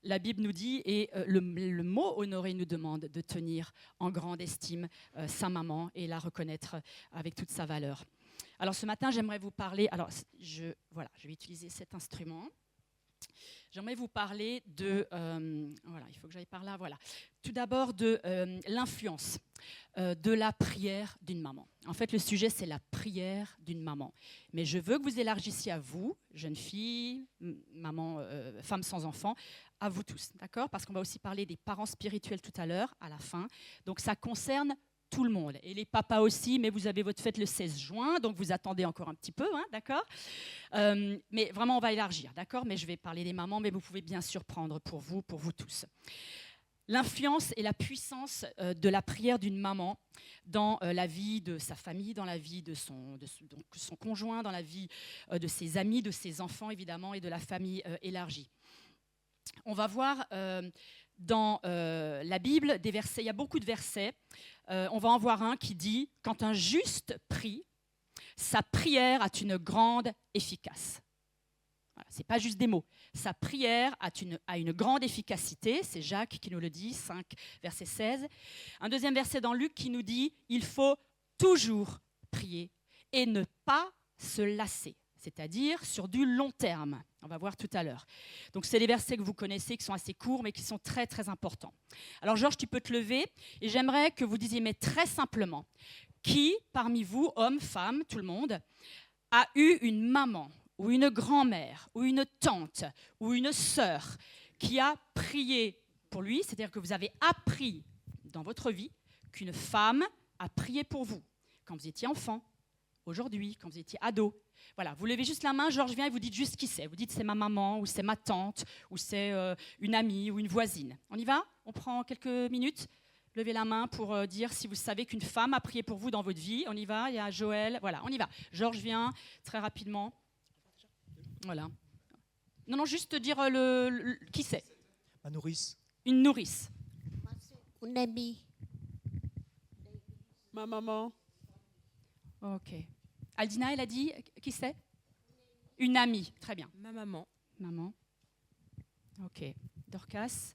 la Bible nous dit, et le mot honorer nous demande de tenir en grande estime sa maman et la reconnaître avec toute sa valeur. Alors ce matin, j'aimerais vous parler, je vais utiliser cet instrument. J'aimerais vous parler de, il faut que j'aille par là, voilà. Tout d'abord de l'influence de la prière d'une maman. En fait, le sujet, c'est la prière d'une maman. Mais je veux que vous élargissiez à vous, jeunes filles, maman, femmes sans enfants, à vous tous, d'accord? Parce qu'on va aussi parler des parents spirituels tout à l'heure, à la fin. Donc ça concerne tout le monde, et les papas aussi, mais vous avez votre fête le 16 juin, donc vous attendez encore un petit peu, hein, d'accord? Mais vraiment, on va élargir, d'accord? Mais je vais parler des mamans, mais vous pouvez bien sûr prendre pour vous tous. L'influence et la puissance de la prière d'une maman dans la vie de sa famille, dans la vie de son conjoint, dans la vie de ses amis, de ses enfants, évidemment, et de la famille élargie. on va voir dans la Bible des versets, il y a beaucoup de versets. On va en voir un qui dit « Quand un juste prie, sa prière a une grande efficace. » Voilà, ce n'est pas juste des mots. Sa prière a une grande efficacité. C'est Jacques qui nous le dit, 5, verset 16. Un deuxième verset dans Luc qui nous dit « Il faut toujours prier et ne pas se lasser. » C'est-à-dire sur du long terme. On va voir tout à l'heure. Donc, c'est les versets que vous connaissez, qui sont assez courts, mais qui sont très, très importants. Alors, Georges, tu peux te lever, et j'aimerais que vous disiez, mais très simplement, qui, parmi vous, hommes, femmes, tout le monde, a eu une maman, ou une grand-mère, ou une tante, ou une sœur, qui a prié pour lui, c'est-à-dire que vous avez appris dans votre vie qu'une femme a prié pour vous, quand vous étiez enfant, aujourd'hui, quand vous étiez ado. Voilà, vous levez juste la main, Georges vient et vous dites juste qui c'est. Vous dites c'est ma maman, ou c'est ma tante, ou c'est une amie, ou une voisine. On y va? On prend quelques minutes. Levez la main pour dire si vous savez qu'une femme a prié pour vous dans votre vie. On y va, il y a Joël. Voilà, on y va. Georges vient très rapidement. Voilà. Non, juste dire qui c'est. Ma nourrice. Une nourrice. Une amie. Ma maman. Ok. Aldina, elle a dit, qui c'est? Une amie, très bien. Ma maman. Maman. Ok. Dorcas.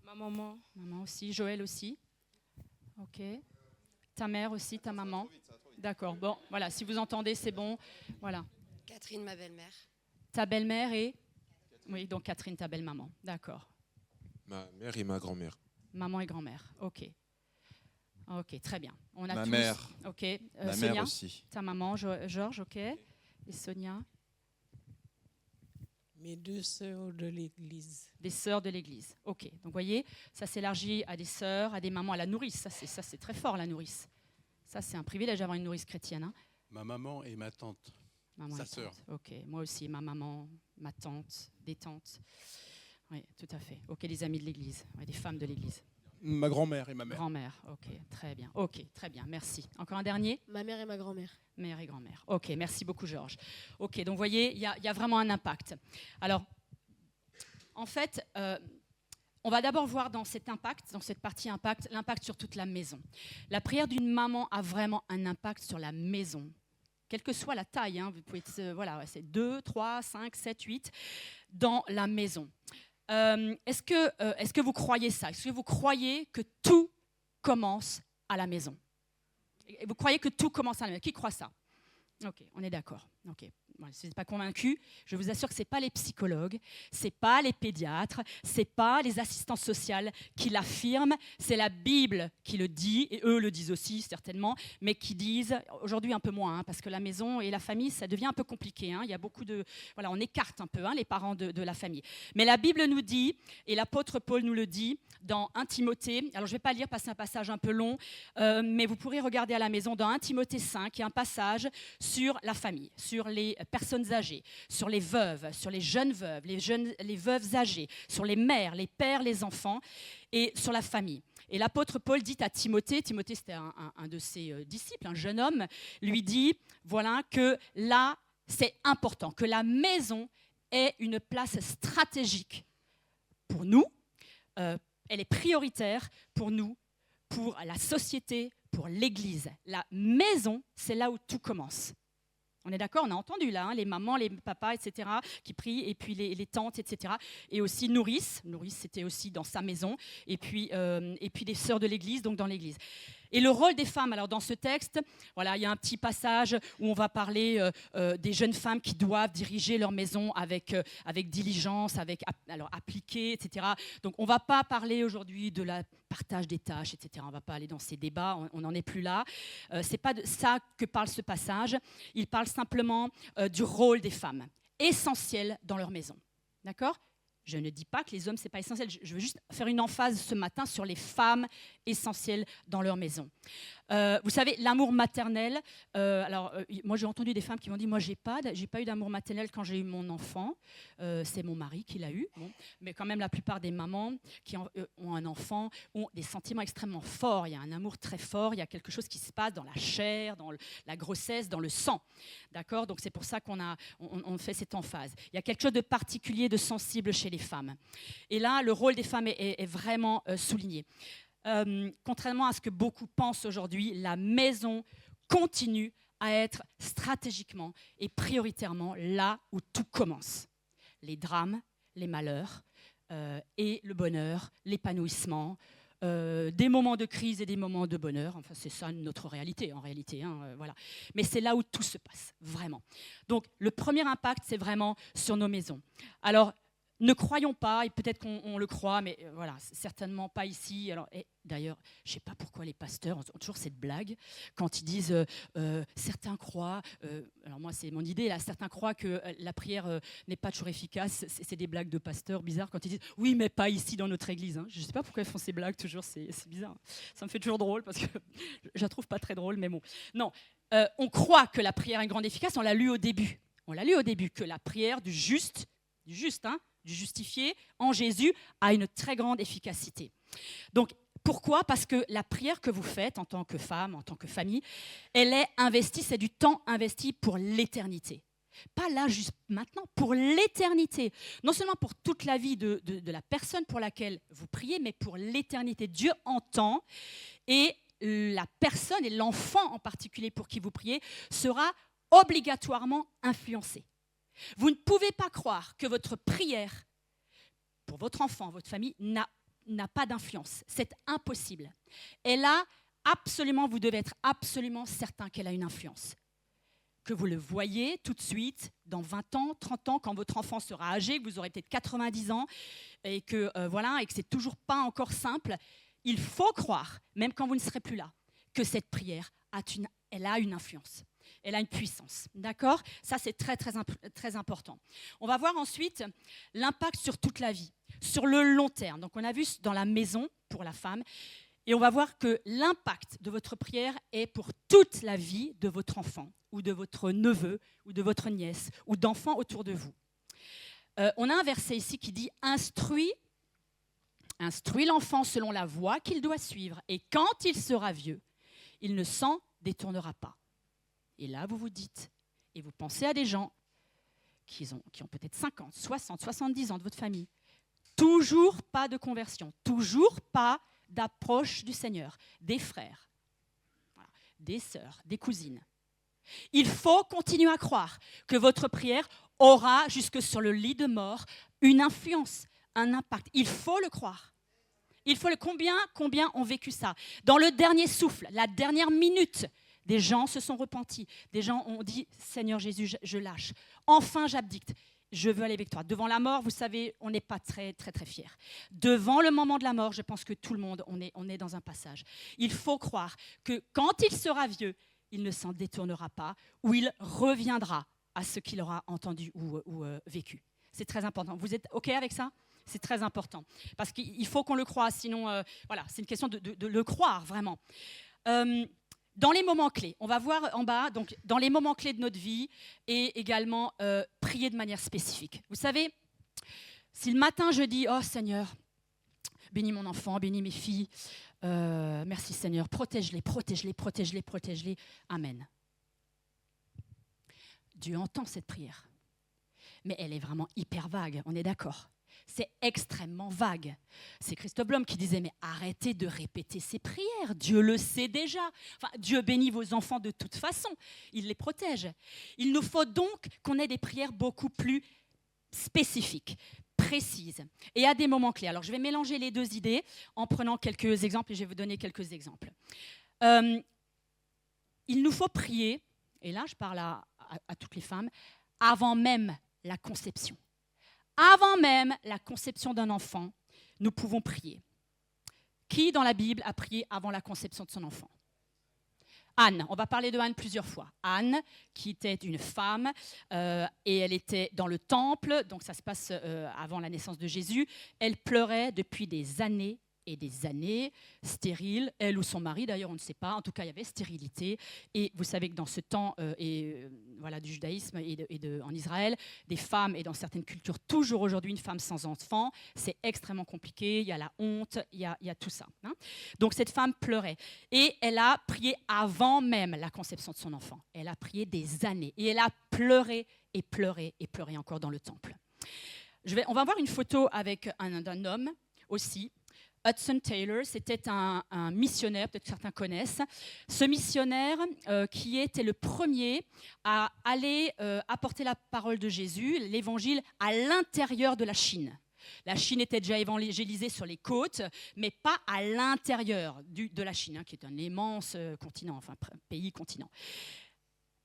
Ma maman. Maman aussi. Joël aussi. Ok. Ta mère aussi, ta maman. D'accord. Bon, voilà. Si vous entendez, c'est bon. Voilà. Catherine, ma belle-mère. Ta belle-mère et... Oui, donc Catherine, ta belle-maman. D'accord. Ma mère et ma grand-mère. Maman et grand-mère. Ok. Ok, très bien. On a Ma tous... mère. Ok. Ma Sonia, mère aussi. ta maman, Georges, ok. Et Sonia, Mes 2 sœurs de l'église. des sœurs de l'église. Ok. Donc, vous voyez, ça s'élargit à des sœurs, à des mamans, à la nourrice. Ça, c'est très fort, la nourrice. Ça, c'est un privilège d'avoir une nourrice chrétienne. Hein. Ma maman et ma tante. Maman Sa et tante. sœur. Ok. Moi aussi, ma maman, ma tante, des tantes. Oui, tout à fait. Ok, les amis de l'église, ouais, des femmes de l'église. Ma grand-mère et ma mère. Grand-mère, ok, très bien. Ok, très bien, merci. Encore un dernier? Ma mère et ma grand-mère. Mère et grand-mère. Ok, merci beaucoup, Georges. Ok, donc vous voyez, il y a vraiment un impact. Alors, en fait, on va d'abord voir dans cet impact, dans cette partie impact, l'impact sur toute la maison. La prière d'une maman a vraiment un impact sur la maison. Quelle que soit la taille, hein, vous pouvez être, voilà, c'est 2, 3, 5, 7, 8, dans la maison. Est-ce que vous croyez ça? Est-ce que vous croyez que tout commence à la maison? Vous croyez que tout commence à la maison? Qui croit ça? Ok, on est d'accord. Ok. Bon, si vous n'êtes pas convaincu, je vous assure que ce n'est pas les psychologues, ce n'est pas les pédiatres, ce n'est pas les assistantes sociales qui l'affirment, c'est la Bible qui le dit, et eux le disent aussi certainement, mais qui disent, aujourd'hui un peu moins, hein, parce que la maison et la famille, ça devient un peu compliqué. Hein, il y a beaucoup de... Voilà, on écarte un peu les parents de la famille. Mais la Bible nous dit, et l'apôtre Paul nous le dit, dans 1 Timothée, alors je ne vais pas lire parce que c'est un passage un peu long, mais vous pourrez regarder à la maison, dans 1 Timothée 5, il y a un passage sur la famille, sur les personnes âgées, sur les veuves, sur les jeunes veuves, les veuves âgées, sur les mères, les pères, les enfants, et sur la famille. Et l'apôtre Paul dit à Timothée, Timothée c'était un de ses disciples, un jeune homme, lui dit, voilà, que là, c'est important, que la maison ait une place stratégique pour nous, elle est prioritaire pour nous, pour la société, pour l'Église. La maison, c'est là où tout commence. On est d'accord, on a entendu là, hein, les mamans, les papas, etc., qui prient, et puis les tantes, etc. Et aussi nourrice, c'était aussi dans sa maison, et puis des sœurs de l'Église, donc dans l'Église. Et le rôle des femmes, alors dans ce texte, voilà, il y a un petit passage où on va parler des jeunes femmes qui doivent diriger leur maison avec diligence, alors appliqué, etc. Donc on ne va pas parler aujourd'hui de la partage des tâches, etc. On ne va pas aller dans ces débats, on n'en est plus là. Ce n'est pas de ça que parle ce passage. Il parle simplement du rôle des femmes, essentiel dans leur maison. D'accord ? Je ne dis pas que les hommes, ce n'est pas essentiel. Je veux juste faire une emphase ce matin sur les femmes essentielles dans leur maison. Vous savez, l'amour maternel, moi j'ai entendu des femmes qui m'ont dit, moi j'ai pas eu d'amour maternel quand j'ai eu mon enfant, c'est mon mari qui l'a eu, bon. Mais quand même la plupart des mamans qui ont un enfant ont des sentiments extrêmement forts, il y a un amour très fort, il y a quelque chose qui se passe dans la chair, dans la grossesse, dans le sang, d'accord? Donc c'est pour ça on fait cette emphase. Il y a quelque chose de particulier, de sensible chez les femmes. Et là, le rôle des femmes est vraiment souligné. Contrairement à ce que beaucoup pensent aujourd'hui, la maison continue à être stratégiquement et prioritairement là où tout commence. Les drames, les malheurs et le bonheur, l'épanouissement, des moments de crise et des moments de bonheur. Enfin, c'est ça notre réalité, en réalité. Voilà. Mais c'est là où tout se passe, vraiment. Donc, le premier impact, c'est vraiment sur nos maisons. Alors, ne croyons pas, et peut-être qu'on le croit, mais voilà, certainement pas ici. Alors, d'ailleurs, je ne sais pas pourquoi les pasteurs ont toujours cette blague quand ils disent certains croient, alors moi c'est mon idée là, certains croient que la prière n'est pas toujours efficace. C'est des blagues de pasteurs bizarres quand ils disent oui, mais pas ici dans notre église. Hein. Je ne sais pas pourquoi ils font ces blagues toujours, c'est bizarre. Ça me fait toujours drôle parce que je la trouve pas très drôle, mais bon. Non, on croit que la prière est une grande efficace. On l'a lu au début. On l'a lu au début que la prière du juste, hein, du justifié en Jésus a une très grande efficacité. Donc, pourquoi ? Parce que la prière que vous faites en tant que femme, en tant que famille, elle est investie, c'est du temps investi pour l'éternité. Pas là, juste maintenant, pour l'éternité. Non seulement pour toute la vie de la personne pour laquelle vous priez, mais pour l'éternité. Dieu entend et la personne et l'enfant en particulier pour qui vous priez sera obligatoirement influencé. Vous ne pouvez pas croire que votre prière pour votre enfant, votre famille, n'a pas d'influence. C'est impossible. Elle a absolument, vous devez être absolument certain qu'elle a une influence. Que vous le voyez tout de suite, dans 20 ans, 30 ans, quand votre enfant sera âgé, que vous aurez peut-être 90 ans, et que c'est toujours pas encore simple, il faut croire, même quand vous ne serez plus là, que cette prière elle a une influence. Elle a une puissance, d'accord ? Ça, c'est très, très, très important. On va voir ensuite l'impact sur toute la vie, sur le long terme. Donc, on a vu dans la maison, pour la femme, et on va voir que l'impact de votre prière est pour toute la vie de votre enfant, ou de votre neveu, ou de votre nièce, ou d'enfants autour de vous. On a un verset ici qui dit « Instruis l'enfant selon la voie qu'il doit suivre, et quand il sera vieux, il ne s'en détournera pas. » Et là, vous vous dites, et vous pensez à des gens qui ont peut-être 50, 60, 70 ans de votre famille, toujours pas de conversion, toujours pas d'approche du Seigneur, des frères, voilà, des sœurs, des cousines. Il faut continuer à croire que votre prière aura, jusque sur le lit de mort, une influence, un impact. Il faut le croire. Combien ont vécu ça ? Dans le dernier souffle, la dernière minute, des gens se sont repentis. Des gens ont dit « Seigneur Jésus, je lâche. Enfin, j'abdique. Je veux aller avec toi. » Devant la mort, vous savez, on n'est pas très, très, très fiers. Devant le moment de la mort, je pense que tout le monde, on est dans un passage. Il faut croire que quand il sera vieux, il ne s'en détournera pas ou il reviendra à ce qu'il aura entendu ou vécu. C'est très important. Vous êtes OK avec ça ? C'est très important. Parce qu'il faut qu'on le croie, sinon, c'est une question de le croire, vraiment. Dans les moments clés, on va voir en bas, donc dans les moments clés de notre vie et également prier de manière spécifique. Vous savez, si le matin je dis « Oh Seigneur, bénis mon enfant, bénis mes filles, merci Seigneur, protège-les, protège-les, protège-les, protège-les, Amen. » Dieu entend cette prière, mais elle est vraiment hyper vague, on est d'accord ? C'est extrêmement vague. C'est Christophe Blum qui disait « Mais arrêtez de répéter ces prières, Dieu le sait déjà. Enfin, Dieu bénit vos enfants de toute façon, il les protège. » Il nous faut donc qu'on ait des prières beaucoup plus spécifiques, précises et à des moments clés. Alors, je vais mélanger les deux idées en prenant quelques exemples et je vais vous donner quelques exemples. Il nous faut prier, et là je parle à toutes les femmes, avant même la conception. Avant même la conception d'un enfant, nous pouvons prier. Qui dans la Bible a prié avant la conception de son enfant ? Anne, on va parler de Anne plusieurs fois. Anne, qui était une femme, et elle était dans le temple, donc ça se passe avant la naissance de Jésus. Elle pleurait depuis des années et des années stérile, elle ou son mari d'ailleurs, on ne sait pas, en tout cas il y avait stérilité, et vous savez que dans ce temps voilà, du judaïsme en Israël, des femmes, et dans certaines cultures toujours aujourd'hui, une femme sans enfant, c'est extrêmement compliqué, il y a la honte, il y a tout ça. Hein. Donc cette femme pleurait, et elle a prié avant même la conception de son enfant, elle a prié des années, et elle a pleuré et pleuré et pleuré encore dans le temple. On va voir une photo avec d'un homme aussi, Hudson Taylor, c'était un missionnaire, peut-être que certains connaissent. Ce missionnaire qui était le premier à aller apporter la parole de Jésus, l'évangile, à l'intérieur de la Chine. La Chine était déjà évangélisée sur les côtes, mais pas à l'intérieur de la Chine, hein, qui est un immense continent, enfin pays-continent.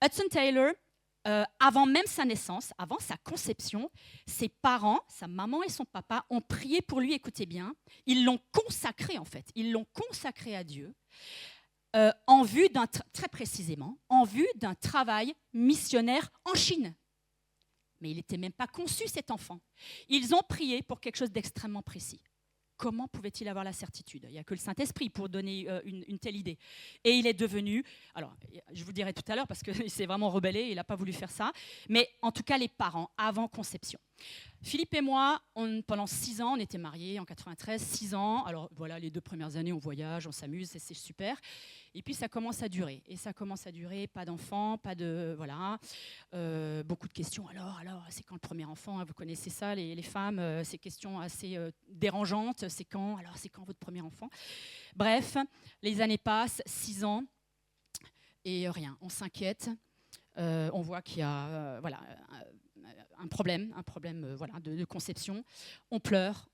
Hudson Taylor, avant même sa naissance, avant sa conception, ses parents, sa maman et son papa ont prié pour lui, écoutez bien, ils l'ont consacré en fait, ils l'ont consacré à Dieu, en vue très précisément, en vue d'un travail missionnaire en Chine. Mais il n'était même pas conçu cet enfant. Ils ont prié pour quelque chose d'extrêmement précis. Comment pouvait-il avoir la certitude ? Il n'y a que le Saint-Esprit pour donner une telle idée. Et il est devenu, alors je vous dirai tout à l'heure parce qu'il s'est vraiment rebellé, il n'a pas voulu faire ça, mais en tout cas les parents, avant conception. Philippe et moi, pendant 6 ans, on était mariés en 93, 6 ans. Alors voilà, les 2 premières années, on voyage, on s'amuse, c'est super. Et puis ça commence à durer. Et ça commence à durer, pas d'enfants, pas de... Voilà. Beaucoup de questions. Alors, c'est quand le premier enfant, hein, vous connaissez ça, les femmes, ces questions assez dérangeantes. C'est quand votre premier enfant ? Bref, les années passent, 6 ans, et rien. On s'inquiète. On voit qu'il y a... voilà, un problème voilà, de conception. On pleure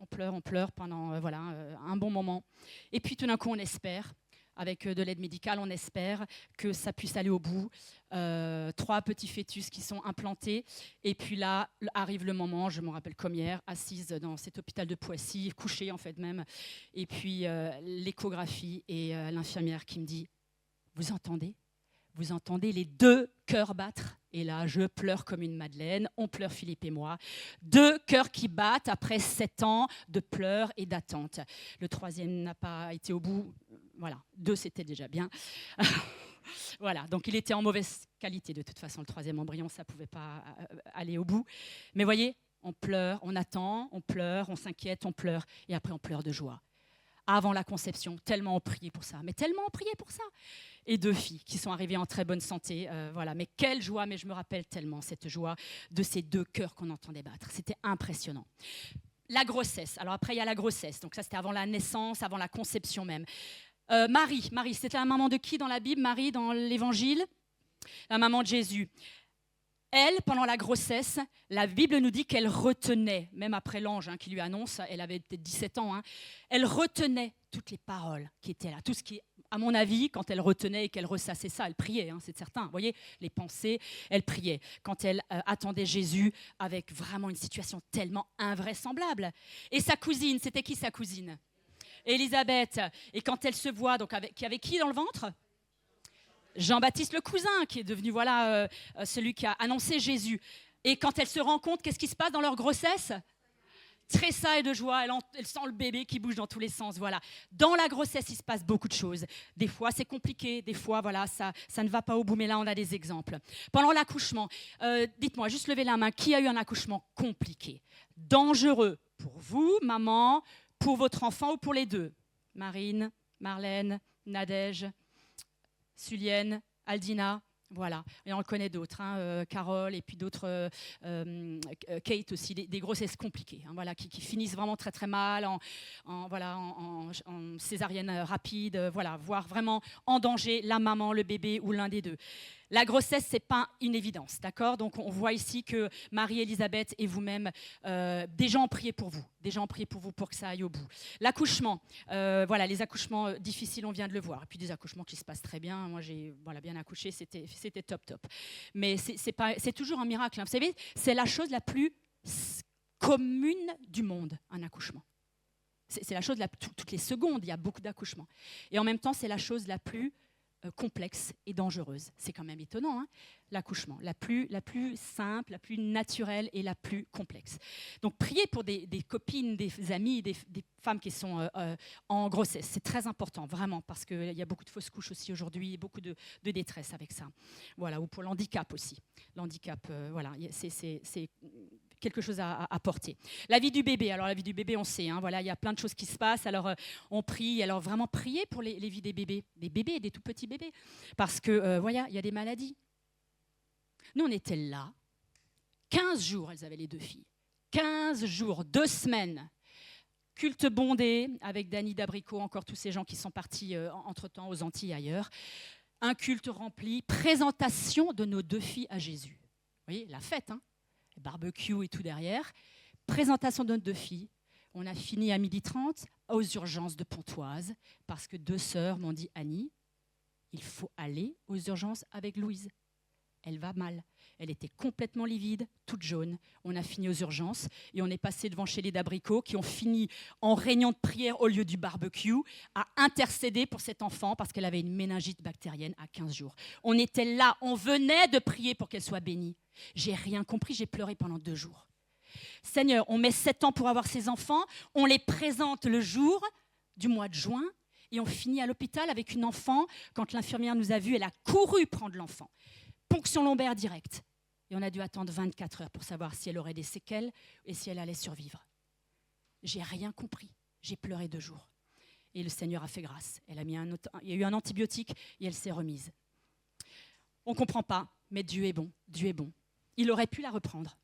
pendant un bon moment. Et puis tout d'un coup, on espère, avec de l'aide médicale, on espère que ça puisse aller au bout. 3 petits fœtus qui sont implantés. Et puis là, arrive le moment, je me rappelle comme hier, assise dans cet hôpital de Poissy, couchée en fait même. Et puis l'échographie et l'infirmière qui me dit « Vous entendez ? Vous entendez les 2 cœurs battre ?» Et là, je pleure comme une madeleine. On pleure, Philippe et moi. 2 cœurs qui battent après 7 ans de pleurs et d'attente. Le 3e n'a pas été au bout. Voilà, 2, c'était déjà bien. Voilà, donc il était en mauvaise qualité. De toute façon, le 3e embryon, ça ne pouvait pas aller au bout. Mais voyez, on pleure, on attend, on pleure, on s'inquiète, on pleure. Et après, on pleure de joie. Avant la conception, tellement on priait pour ça. Mais tellement on priait pour ça. Et 2 filles qui sont arrivées en très bonne santé. Voilà. Mais quelle joie, mais je me rappelle tellement cette joie de ces 2 cœurs qu'on entendait battre. C'était impressionnant. La grossesse. Alors après, il y a la grossesse. Donc ça, c'était avant la naissance, avant la conception même. Marie, c'était la maman de qui dans la Bible ? Marie, dans l'Évangile ? La maman de Jésus. Elle, pendant la grossesse, la Bible nous dit qu'elle retenait, même après l'ange qui lui annonce, elle avait peut-être 17 ans, elle retenait toutes les paroles qui étaient là. Tout ce qui, à mon avis, quand elle retenait et qu'elle ressassait ça, elle priait, c'est certain. Vous voyez, les pensées, elle priait. Quand elle attendait Jésus avec vraiment une situation tellement invraisemblable. Et sa cousine, c'était qui sa cousine ? Élisabeth. Et quand elle se voit, donc avec qui dans le ventre ? Jean-Baptiste le cousin, qui est devenu celui qui a annoncé Jésus. Et quand elle se rend compte, qu'est-ce qui se passe dans leur grossesse ? Tressaille de joie, elle sent le bébé qui bouge dans tous les sens. Voilà. Dans la grossesse, il se passe beaucoup de choses. Des fois, c'est compliqué, des fois, ça ne va pas au bout, mais là, on a des exemples. Pendant l'accouchement, dites-moi, juste levez la main, qui a eu un accouchement compliqué, dangereux pour vous, maman, pour votre enfant ou pour les 2 ? Marine, Marlène, Nadège, Sulienne, Aldina, voilà. Et on le connaît d'autres, Carole et puis d'autres, Kate aussi, des grossesses compliquées, voilà, qui finissent vraiment très très mal, en césarienne rapide, voilà, voire vraiment en danger la maman, le bébé ou l'un des 2. La grossesse, ce n'est pas une évidence, d'accord ? Donc, on voit ici que Marie-Élisabeth et vous-même, des gens ont prié pour vous, pour que ça aille au bout. L'accouchement, voilà, les accouchements difficiles, on vient de le voir. Et puis, des accouchements qui se passent très bien. Moi, j'ai bien accouché, c'était top. Mais c'est toujours un miracle. Vous savez, c'est la chose la plus commune du monde, un accouchement. C'est la chose, toutes les secondes, il y a beaucoup d'accouchements. Et en même temps, c'est la chose la plus complexe et dangereuse. C'est quand même étonnant, hein, l'accouchement, la plus simple, la plus naturelle et la plus complexe. Donc priez pour des copines, des amies, des femmes qui sont en grossesse. C'est très important, vraiment, parce qu'il y a beaucoup de fausses couches aussi aujourd'hui, et beaucoup de détresse avec ça. Voilà, ou pour l'handicap aussi. L'handicap, voilà, c'est quelque chose à porter. La vie du bébé, alors la vie du bébé, on sait, hein, voilà, il y a plein de choses qui se passent, alors on prie, alors vraiment priez pour les vies des bébés, des tout petits bébés, parce que, voilà, il y a des maladies. Nous, on était là, 15 jours, elles avaient les 2 filles, 15 jours, 2 semaines, culte bondé, avec Dany Dabricot, encore tous ces gens qui sont partis entre-temps aux Antilles ailleurs, un culte rempli, présentation de nos 2 filles à Jésus. Vous voyez, la fête, hein, barbecue et tout derrière. Présentation de nos 2 filles. On a fini à 12h30 aux urgences de Pontoise parce que 2 sœurs m'ont dit « Annie, il faut aller aux urgences avec Louise. Elle va mal. » Elle était complètement livide, toute jaune. On a fini aux urgences et on est passé devant chez les Dabricot qui ont fini en réunion de prière au lieu du barbecue à intercéder pour cet enfant parce qu'elle avait une méningite bactérienne à 15 jours. On était là, on venait de prier pour qu'elle soit bénie. J'ai rien compris, j'ai pleuré pendant 2 jours. Seigneur, on met 7 ans pour avoir ces enfants, on les présente le jour du mois de juin et on finit à l'hôpital avec une enfant. Quand l'infirmière nous a vus, elle a couru prendre l'enfant. Ponction lombaire directe. Et on a dû attendre 24 heures pour savoir si elle aurait des séquelles et si elle allait survivre. J'ai rien compris. J'ai pleuré 2 jours. Et le Seigneur a fait grâce. Il y a eu un antibiotique et elle s'est remise. On ne comprend pas, mais Dieu est bon. Dieu est bon. Il aurait pu la reprendre.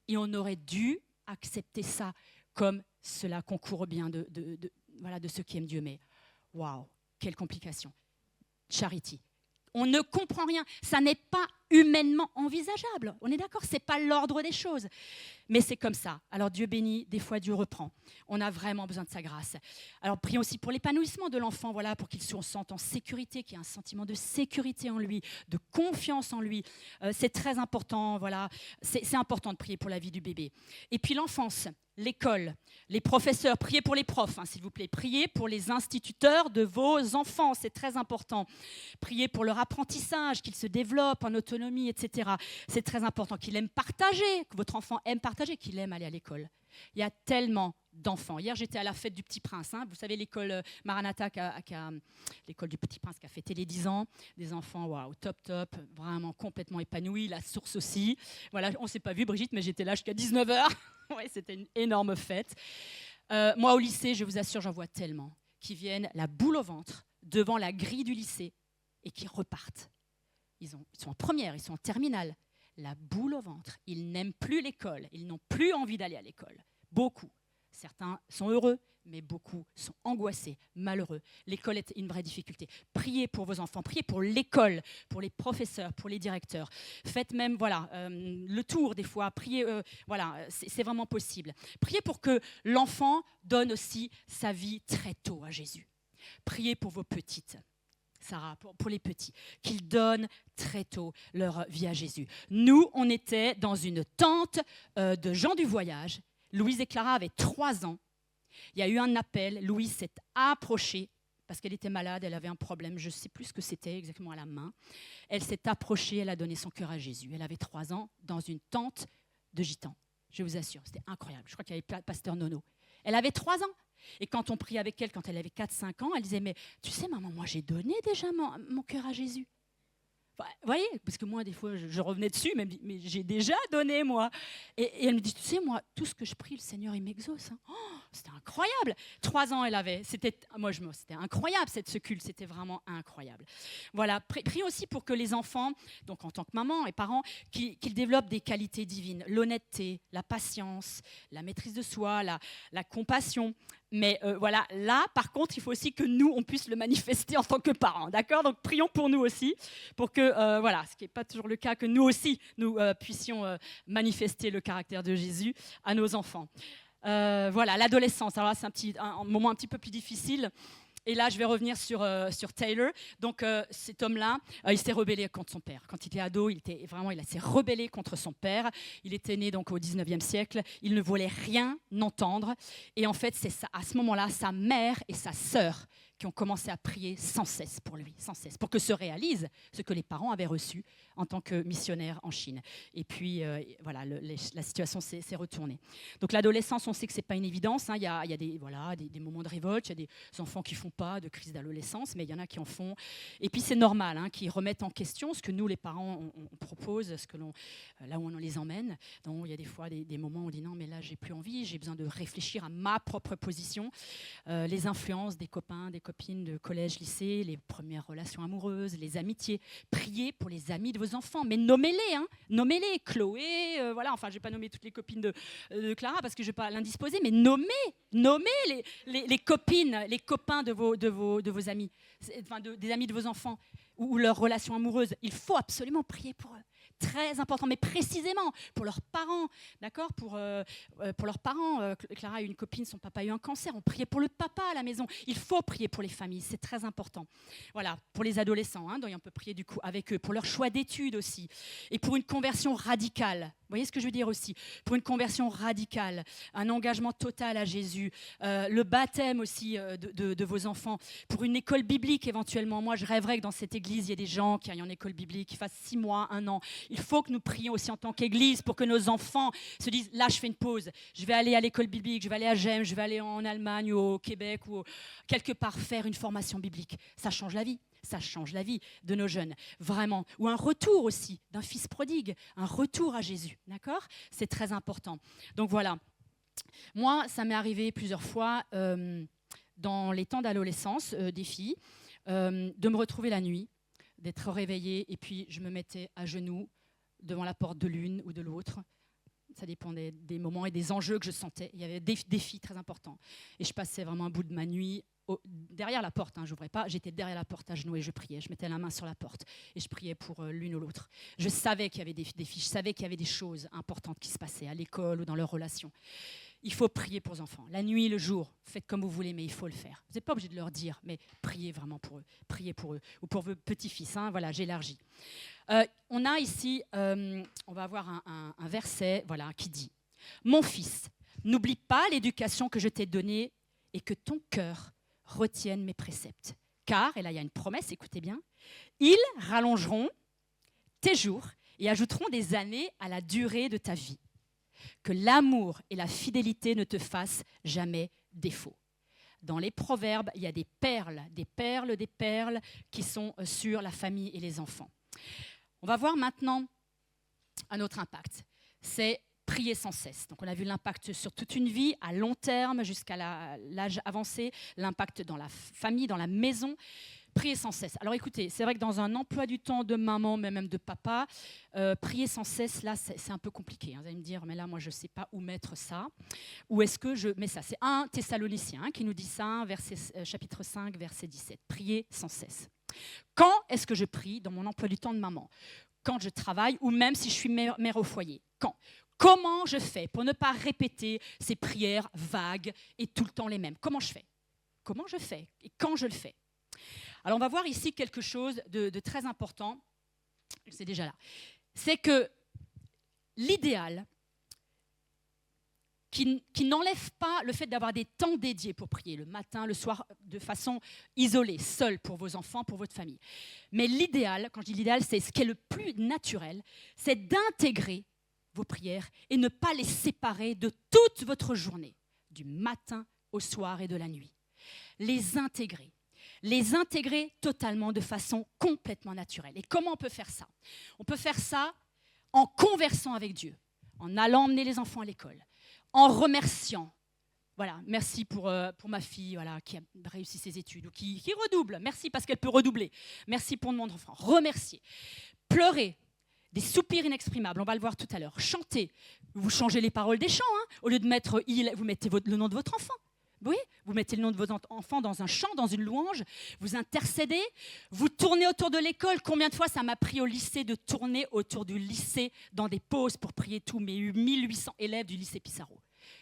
Et on aurait dû accepter ça comme cela concourt au bien de ceux qui aiment Dieu. Mais waouh, quelle complication. Charity. On ne comprend rien. Ça n'est pas humainement envisageable. On est d'accord, ce n'est pas l'ordre des choses. Mais c'est comme ça. Alors Dieu bénit, des fois Dieu reprend. On a vraiment besoin de sa grâce. Alors prions aussi pour l'épanouissement de l'enfant, voilà, pour qu'il se sente en sécurité, qu'il y ait un sentiment de sécurité en lui, de confiance en lui. C'est très important, voilà. C'est important de prier pour la vie du bébé. Et puis l'enfance, l'école, les professeurs, priez pour les profs, hein, s'il vous plaît. Priez pour les instituteurs de vos enfants, c'est très important. Priez pour leur apprentissage, qu'ils se développent en autonomie, etc. C'est très important qu'ils aiment partager, que votre enfant aime partager, qu'il aime aller à l'école. Il y a tellement d'enfants. Hier, j'étais à la fête du Petit Prince. Hein. Vous savez, l'école Maranatha, l'école du Petit Prince qui a fêté les 10 ans. Des enfants, waouh, top, vraiment complètement épanouis. La source aussi. Voilà, on ne s'est pas vu, Brigitte, mais j'étais là jusqu'à 19h. Ouais, c'était une énorme fête. Moi, au lycée, je vous assure, j'en vois tellement qui viennent la boule au ventre devant la grille du lycée et qui repartent. Ils sont en première, ils sont en terminale. La boule au ventre. Ils n'aiment plus l'école. Ils n'ont plus envie d'aller à l'école. Beaucoup. Certains sont heureux, mais beaucoup sont angoissés, malheureux. L'école est une vraie difficulté. Priez pour vos enfants, priez pour l'école, pour les professeurs, pour les directeurs. Faites même le tour des fois. Priez, c'est vraiment possible. Priez pour que l'enfant donne aussi sa vie très tôt à Jésus. Priez pour vos petites. Sarah, pour les petits, qu'ils donnent très tôt leur vie à Jésus. Nous, on était dans une tente de gens du voyage. Louise et Clara avaient 3 ans. Il y a eu un appel. Louise s'est approchée parce qu'elle était malade, elle avait un problème, je ne sais plus ce que c'était exactement à la main. Elle s'est approchée, elle a donné son cœur à Jésus. Elle avait 3 ans dans une tente de gitans. Je vous assure, c'était incroyable. Je crois qu'il y avait pasteur Nono. Elle avait 3 ans. Et quand on priait avec elle, quand elle avait 4-5 ans, elle disait « Mais tu sais, maman, moi j'ai donné déjà mon cœur à Jésus. » Vous voyez, parce que moi, des fois, je revenais dessus, mais j'ai déjà donné, moi. Et elle me dit, tu sais, moi, tout ce que je prie, le Seigneur, il m'exauce. Hein. Oh, c'était incroyable. 3 ans, elle avait. C'était incroyable, ce culte. C'était vraiment incroyable. Voilà. Prie aussi pour que les enfants, donc en tant que maman et parents, qu'ils développent des qualités divines. L'honnêteté, la patience, la maîtrise de soi, la compassion. Mais là, par contre, il faut aussi que nous, on puisse le manifester en tant que parents, d'accord ? Donc, prions pour nous aussi, pour que, ce qui n'est pas toujours le cas, que nous aussi, nous puissions manifester le caractère de Jésus à nos enfants. L'adolescence, alors là, c'est un moment un petit peu plus difficile. Et là, je vais revenir sur Taylor. Donc, cet homme-là, il s'est rebellé contre son père. Quand il était ado, il s'est rebellé contre son père. Il était né donc au 19e siècle. Il ne voulait rien entendre. Et en fait, c'est ça, à ce moment-là, sa mère et sa sœur qui ont commencé à prier sans cesse pour lui, sans cesse, pour que se réalise ce que les parents avaient reçu en tant que missionnaires en Chine. Et puis, voilà, la situation s'est retournée. Donc l'adolescence, on sait que ce n'est pas une évidence. Hein. Il y a des moments de révolte, il y a des enfants qui ne font pas de crise d'adolescence, mais il y en a qui en font. Et puis c'est normal, hein, qu'ils remettent en question ce que nous, les parents, on propose, là où on les emmène. Donc il y a des fois des moments où on dit non, mais là, j'ai plus envie, j'ai besoin de réfléchir à ma propre position. Les influences des copains, des copines de collège, lycée, les premières relations amoureuses, les amitiés. Priez pour les amis de vos enfants, mais nommez-les, hein, nommez-les. Chloé, voilà, enfin, je vais pas nommer toutes les copines de Clara parce que je vais pas l'indisposer, mais nommez les copines, les copains de vos amis, enfin, des amis de vos enfants ou leurs relations amoureuses. Il faut absolument prier pour eux. Très important, mais précisément pour leurs parents, d'accord, pour leurs parents. Clara a eu une copine, son papa a eu un cancer, on priait pour le papa à la maison. Il faut prier pour les familles, c'est très important. Voilà, pour les adolescents, hein, donc on peut prier du coup avec eux, pour leur choix d'études aussi, et pour une conversion radicale. Vous voyez ce que je veux dire aussi? Pour une conversion radicale, un engagement total à Jésus, le baptême aussi de vos enfants, pour une école biblique éventuellement. Moi, je rêverais que dans cette église, il y ait des gens qui aillent en école biblique, qui fassent 6 mois, 1 an. Il faut que nous prions aussi en tant qu'église pour que nos enfants se disent, là, je fais une pause, je vais aller à l'école biblique, je vais aller à GEM, je vais aller en Allemagne ou au Québec ou quelque part faire une formation biblique. Ça change la vie. Ça change la vie de nos jeunes, vraiment. Ou un retour aussi d'un fils prodigue, un retour à Jésus, d'accord? C'est très important. Donc voilà. Moi, ça m'est arrivé plusieurs fois dans les temps d'adolescence des filles, de me retrouver la nuit, d'être réveillée et puis je me mettais à genoux devant la porte de l'une ou de l'autre. Ça dépendait des moments et des enjeux que je sentais. Il y avait des défis très importants. Et je passais vraiment un bout de ma nuit derrière la porte, hein, je n'ouvrais pas, j'étais derrière la porte à genoux et je priais, je mettais la main sur la porte et je priais pour l'une ou l'autre. Je savais qu'il y avait des défis, je savais qu'il y avait des choses importantes qui se passaient à l'école ou dans leurs relations. Il faut prier pour les enfants, la nuit, le jour, faites comme vous voulez, mais il faut le faire. Vous n'êtes pas obligé de leur dire, mais priez vraiment pour eux, priez pour eux, ou pour vos petits-fils, hein, voilà, j'élargis. On a ici, on va avoir un verset voilà, qui dit « Mon fils, n'oublie pas l'éducation que je t'ai donnée et que ton cœur retiennent mes préceptes. Car, et là il y a une promesse, écoutez bien, ils rallongeront tes jours et ajouteront des années à la durée de ta vie. Que l'amour et la fidélité ne te fassent jamais défaut. » Dans les proverbes, il y a des perles qui sont sur la famille et les enfants. On va voir maintenant un autre impact. C'est prier sans cesse. Donc on a vu l'impact sur toute une vie, à long terme, jusqu'à l'âge avancé, l'impact dans la famille, dans la maison. Prier sans cesse. Alors écoutez, c'est vrai que dans un emploi du temps de maman, mais même de papa, prier sans cesse, là, c'est un peu compliqué. Hein. Vous allez me dire, mais là, moi, je ne sais pas où mettre ça. Où est-ce que je mets ça? C'est 1 Thessaloniciens qui nous dit ça, chapitre 5, verset 17. Prier sans cesse. Quand est-ce que je prie dans mon emploi du temps de maman? Quand je travaille ou même si je suis mère au foyer? Quand? Comment je fais pour ne pas répéter ces prières vagues et tout le temps les mêmes? Comment je fais? Comment je fais et quand je le fais? Alors, on va voir ici quelque chose de très important. C'est déjà là. C'est que l'idéal, qui n'enlève pas le fait d'avoir des temps dédiés pour prier, le matin, le soir, de façon isolée, seule pour vos enfants, pour votre famille. Mais l'idéal, quand je dis l'idéal, c'est ce qui est le plus naturel, c'est d'intégrer vos prières et ne pas les séparer de toute votre journée, du matin au soir et de la nuit. Les intégrer totalement de façon complètement naturelle. Et comment on peut faire ça? On peut faire ça en conversant avec Dieu, en allant emmener les enfants à l'école, en remerciant. Voilà, merci pour ma fille voilà, qui a réussi ses études ou qui redouble. Merci parce qu'elle peut redoubler. Merci pour mon enfant. Remercier. Pleurer. Des soupirs inexprimables, on va le voir tout à l'heure. Chanter. Vous changez les paroles des chants. Hein. Au lieu de mettre « il », vous mettez le nom de votre enfant. Oui, vous mettez le nom de votre enfant dans un chant, dans une louange, vous intercédez, vous tournez autour de l'école. Combien de fois ça m'a pris au lycée de tourner autour du lycée dans des pauses pour prier tous mes 1800 élèves du lycée Pissarro.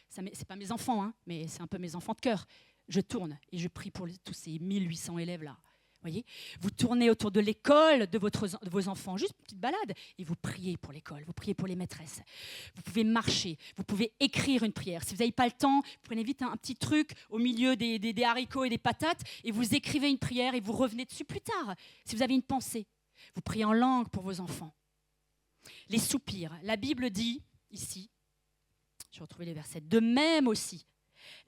Ce n'est pas mes enfants, hein, mais c'est un peu mes enfants de cœur. Je tourne et je prie pour tous ces 1800 élèves-là. Vous Voyez, vous tournez autour de l'école de vos enfants, juste une petite balade, et vous priez pour l'école, vous priez pour les maîtresses. Vous pouvez marcher, vous pouvez écrire une prière. Si vous n'avez pas le temps, vous prenez vite un petit truc au milieu des haricots et des patates, et vous écrivez une prière et vous revenez dessus plus tard. Si vous avez une pensée, vous priez en langue pour vos enfants. Les soupirs, la Bible dit ici, je vais retrouver les versets, de même aussi,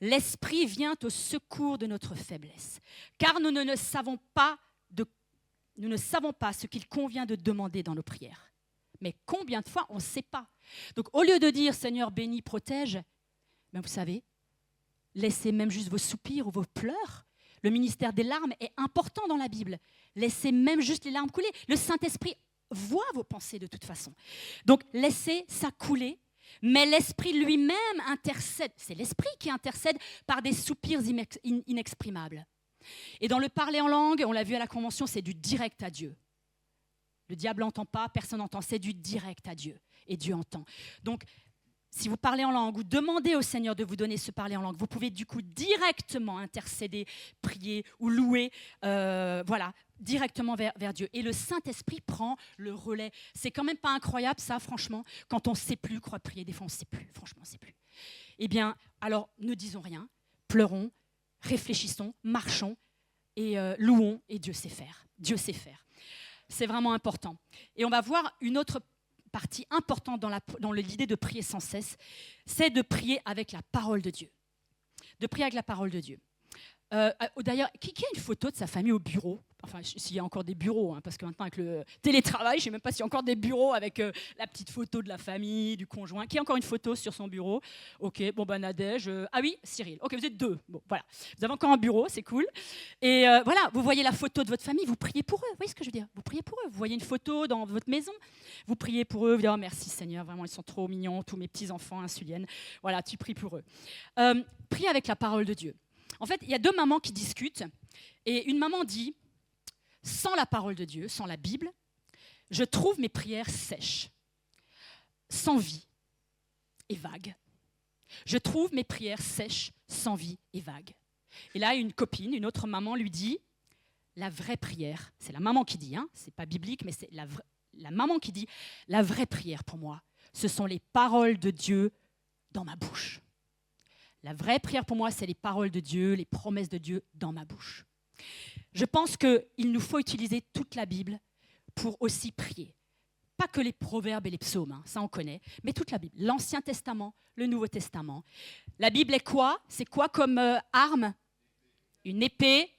l'Esprit vient au secours de notre faiblesse, car nous ne savons pas ce qu'il convient de demander dans nos prières. Mais combien de fois on ne sait pas. Donc au lieu de dire « Seigneur, bénis, protège », ben, vous savez, laissez même juste vos soupirs ou vos pleurs. Le ministère des larmes est important dans la Bible. Laissez même juste les larmes couler. Le Saint-Esprit voit vos pensées de toute façon. Donc laissez ça couler. Mais l'Esprit lui-même intercède. C'est l'Esprit qui intercède par des soupirs inexprimables. Et dans le parler en langue, on l'a vu à la Convention, c'est du direct à Dieu. Le diable n'entend pas, personne n'entend, c'est du direct à Dieu. Et Dieu entend. Donc, si vous parlez en langue ou demandez au Seigneur de vous donner ce parler en langue, vous pouvez du coup directement intercéder, prier ou louer, directement vers Dieu. Et le Saint-Esprit prend le relais. C'est quand même pas incroyable ça, franchement, quand on ne sait plus quoi prier. Des fois, on ne sait plus, franchement, on ne sait plus. Eh bien, alors, ne disons rien, pleurons, réfléchissons, marchons et louons, et Dieu sait faire. Dieu sait faire. C'est vraiment important. Et on va voir une autre partie importante dans l'idée de prier sans cesse, c'est de prier avec la parole de Dieu. De prier avec la parole de Dieu. D'ailleurs, qui a une photo de sa famille au bureau? Enfin, s'il y a encore des bureaux, hein, parce que maintenant avec le télétravail, je ne sais même pas s'il y a encore des bureaux avec la petite photo de la famille, du conjoint. Qui a encore une photo sur son bureau? Ok, bon ben Nadège. Ah oui, Cyril. Ok, vous êtes deux. Bon, voilà. Vous avez encore un bureau, c'est cool. Et voilà, vous voyez la photo de votre famille, vous priez pour eux. Vous voyez ce que je veux dire? Vous priez pour eux. Vous voyez une photo dans votre maison, vous priez pour eux. Vous dites, oh, merci Seigneur, vraiment ils sont trop mignons, tous mes petits-enfants insuliennes. Voilà, tu pries pour eux. Priez avec la parole de Dieu. En fait, il y a deux mamans qui discutent, et une maman dit, sans la parole de Dieu, sans la Bible, je trouve mes prières sèches, sans vie et vagues. Je trouve mes prières sèches, sans vie et vagues. Et là, une copine, une autre maman lui dit, la vraie prière, c'est la maman qui dit, hein, c'est pas biblique, mais c'est la maman qui dit, la vraie prière pour moi, ce sont les paroles de Dieu dans ma bouche. La vraie prière pour moi, c'est les paroles de Dieu, les promesses de Dieu dans ma bouche. Je pense qu'il nous faut utiliser toute la Bible pour aussi prier. Pas que les proverbes et les psaumes, hein, ça on connaît, mais toute la Bible. L'Ancien Testament, le Nouveau Testament. La Bible est quoi? C'est quoi comme arme? Une épée.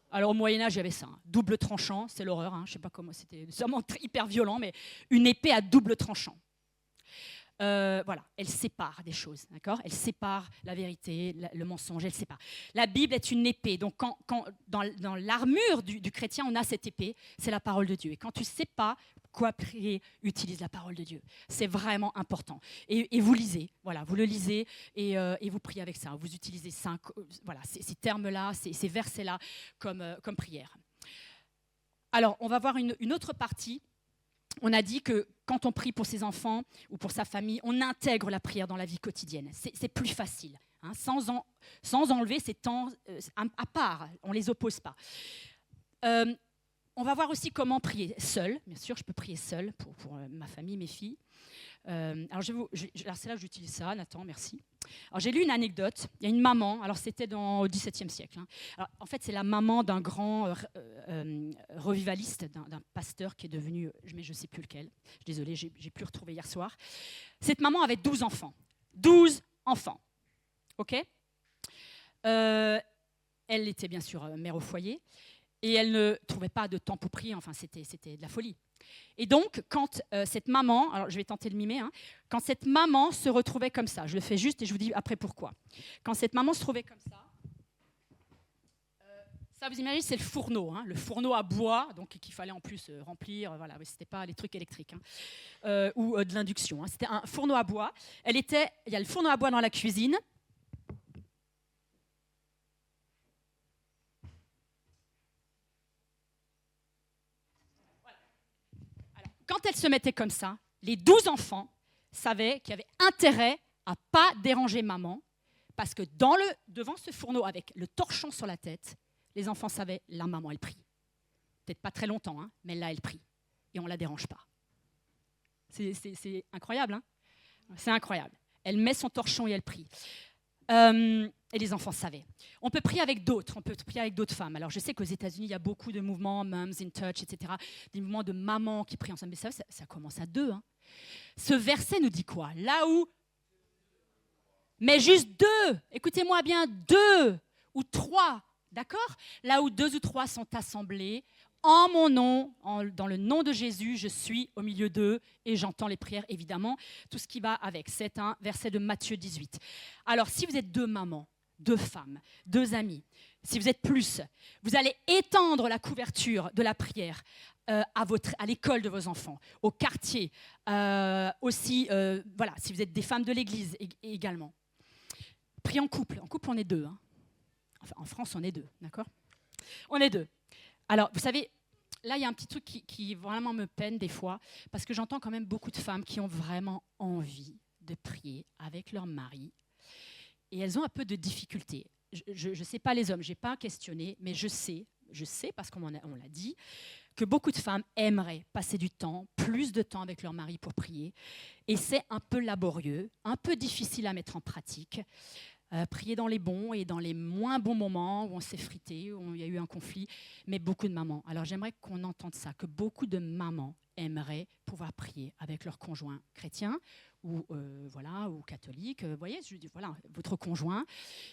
Alors au Moyen-Âge, il y avait ça. Hein. Double tranchant, c'est l'horreur. Hein, je ne sais pas comment, c'était sûrement hyper violent, mais une épée à double tranchant. Voilà, elle sépare des choses, d'accord? Elle sépare la vérité, le mensonge, elle sépare. La Bible est une épée, donc quand dans l'armure du chrétien, on a cette épée, c'est la parole de Dieu. Et quand tu ne sais pas quoi prier, utilise la parole de Dieu. C'est vraiment important. Et vous lisez, voilà, vous le lisez et vous priez avec ça. Vous utilisez ces termes-là, ces versets-là comme prière. Alors, on va voir une autre partie. On a dit que quand on prie pour ses enfants ou pour sa famille, on intègre la prière dans la vie quotidienne. C'est plus facile, hein, sans enlever ces temps à part. On ne les oppose pas. On va voir aussi comment prier seul. Bien sûr, je peux prier seul pour ma famille, mes filles. Alors c'est là que j'utilise ça, Nathan, merci. Alors j'ai lu une anecdote. Il y a une maman, alors c'était au XVIIe siècle. Hein. Alors, en fait, c'est la maman d'un grand revivaliste, d'un pasteur qui est devenu, mais je ne sais plus lequel. Je suis désolée, j'ai plus retrouvé hier soir. Cette maman avait 12 enfants. 12 enfants. OK? Elle était bien sûr mère au foyer et elle ne trouvait pas de temps pour prier. Enfin, c'était de la folie. Et donc, quand cette maman, alors je vais tenter de mimer, hein, quand cette maman se retrouvait comme ça, je le fais juste et je vous dis après pourquoi. Quand cette maman se trouvait comme ça, ça vous imaginez, c'est le fourneau, hein, le fourneau à bois, donc qu'il fallait en plus remplir, voilà, c'était pas les trucs électriques hein, ou de l'induction, hein, c'était un fourneau à bois. Il y a le fourneau à bois dans la cuisine. Quand elle se mettait comme ça, les 12 enfants savaient qu'il y avait intérêt à ne pas déranger maman, parce que devant ce fourneau, avec le torchon sur la tête, les enfants savaient, la maman, elle prie. Peut-être pas très longtemps, hein, mais là, elle prie. Et on ne la dérange pas. C'est incroyable, hein? C'est incroyable. Elle met son torchon et elle prie. Et les enfants savaient. On peut prier avec d'autres, femmes. Alors je sais qu'aux États-Unis, il y a beaucoup de mouvements, Moms in Touch, etc., des mouvements de mamans qui prient ensemble. Mais ça commence à 2. Hein. Ce verset nous dit quoi? Là où... Mais juste 2, écoutez-moi bien, 2 ou 3, d'accord? Là où 2 ou 3 sont assemblés, en mon nom, dans le nom de Jésus, je suis au milieu d'eux et j'entends les prières, évidemment, tout ce qui va avec. C'est un verset de Matthieu 18. Alors, si vous êtes 2 mamans, 2 femmes, 2 amies, si vous êtes plus, vous allez étendre la couverture de la prière à l'école de vos enfants, au quartier, aussi, voilà, si vous êtes des femmes de l'église également. Priez en couple. En couple, on est 2. Hein. Enfin, en France, on est 2, d'accord? On est 2. Alors, vous savez, là, il y a un petit truc qui vraiment me peine des fois, parce que j'entends quand même beaucoup de femmes qui ont vraiment envie de prier avec leur mari, et elles ont un peu de difficulté. Je ne sais pas les hommes, je n'ai pas questionné, mais je sais, parce qu'on l'a dit, que beaucoup de femmes aimeraient passer plus de temps avec leur mari pour prier, et c'est un peu laborieux, un peu difficile à mettre en pratique. Prier dans les bons et dans les moins bons moments où on s'est frité, où il y a eu un conflit, mais beaucoup de mamans. Alors j'aimerais qu'on entende ça, que beaucoup de mamans aimeraient pouvoir prier avec leur conjoint chrétien ou voilà, ou catholique. Vous voyez, je dis voilà, votre conjoint,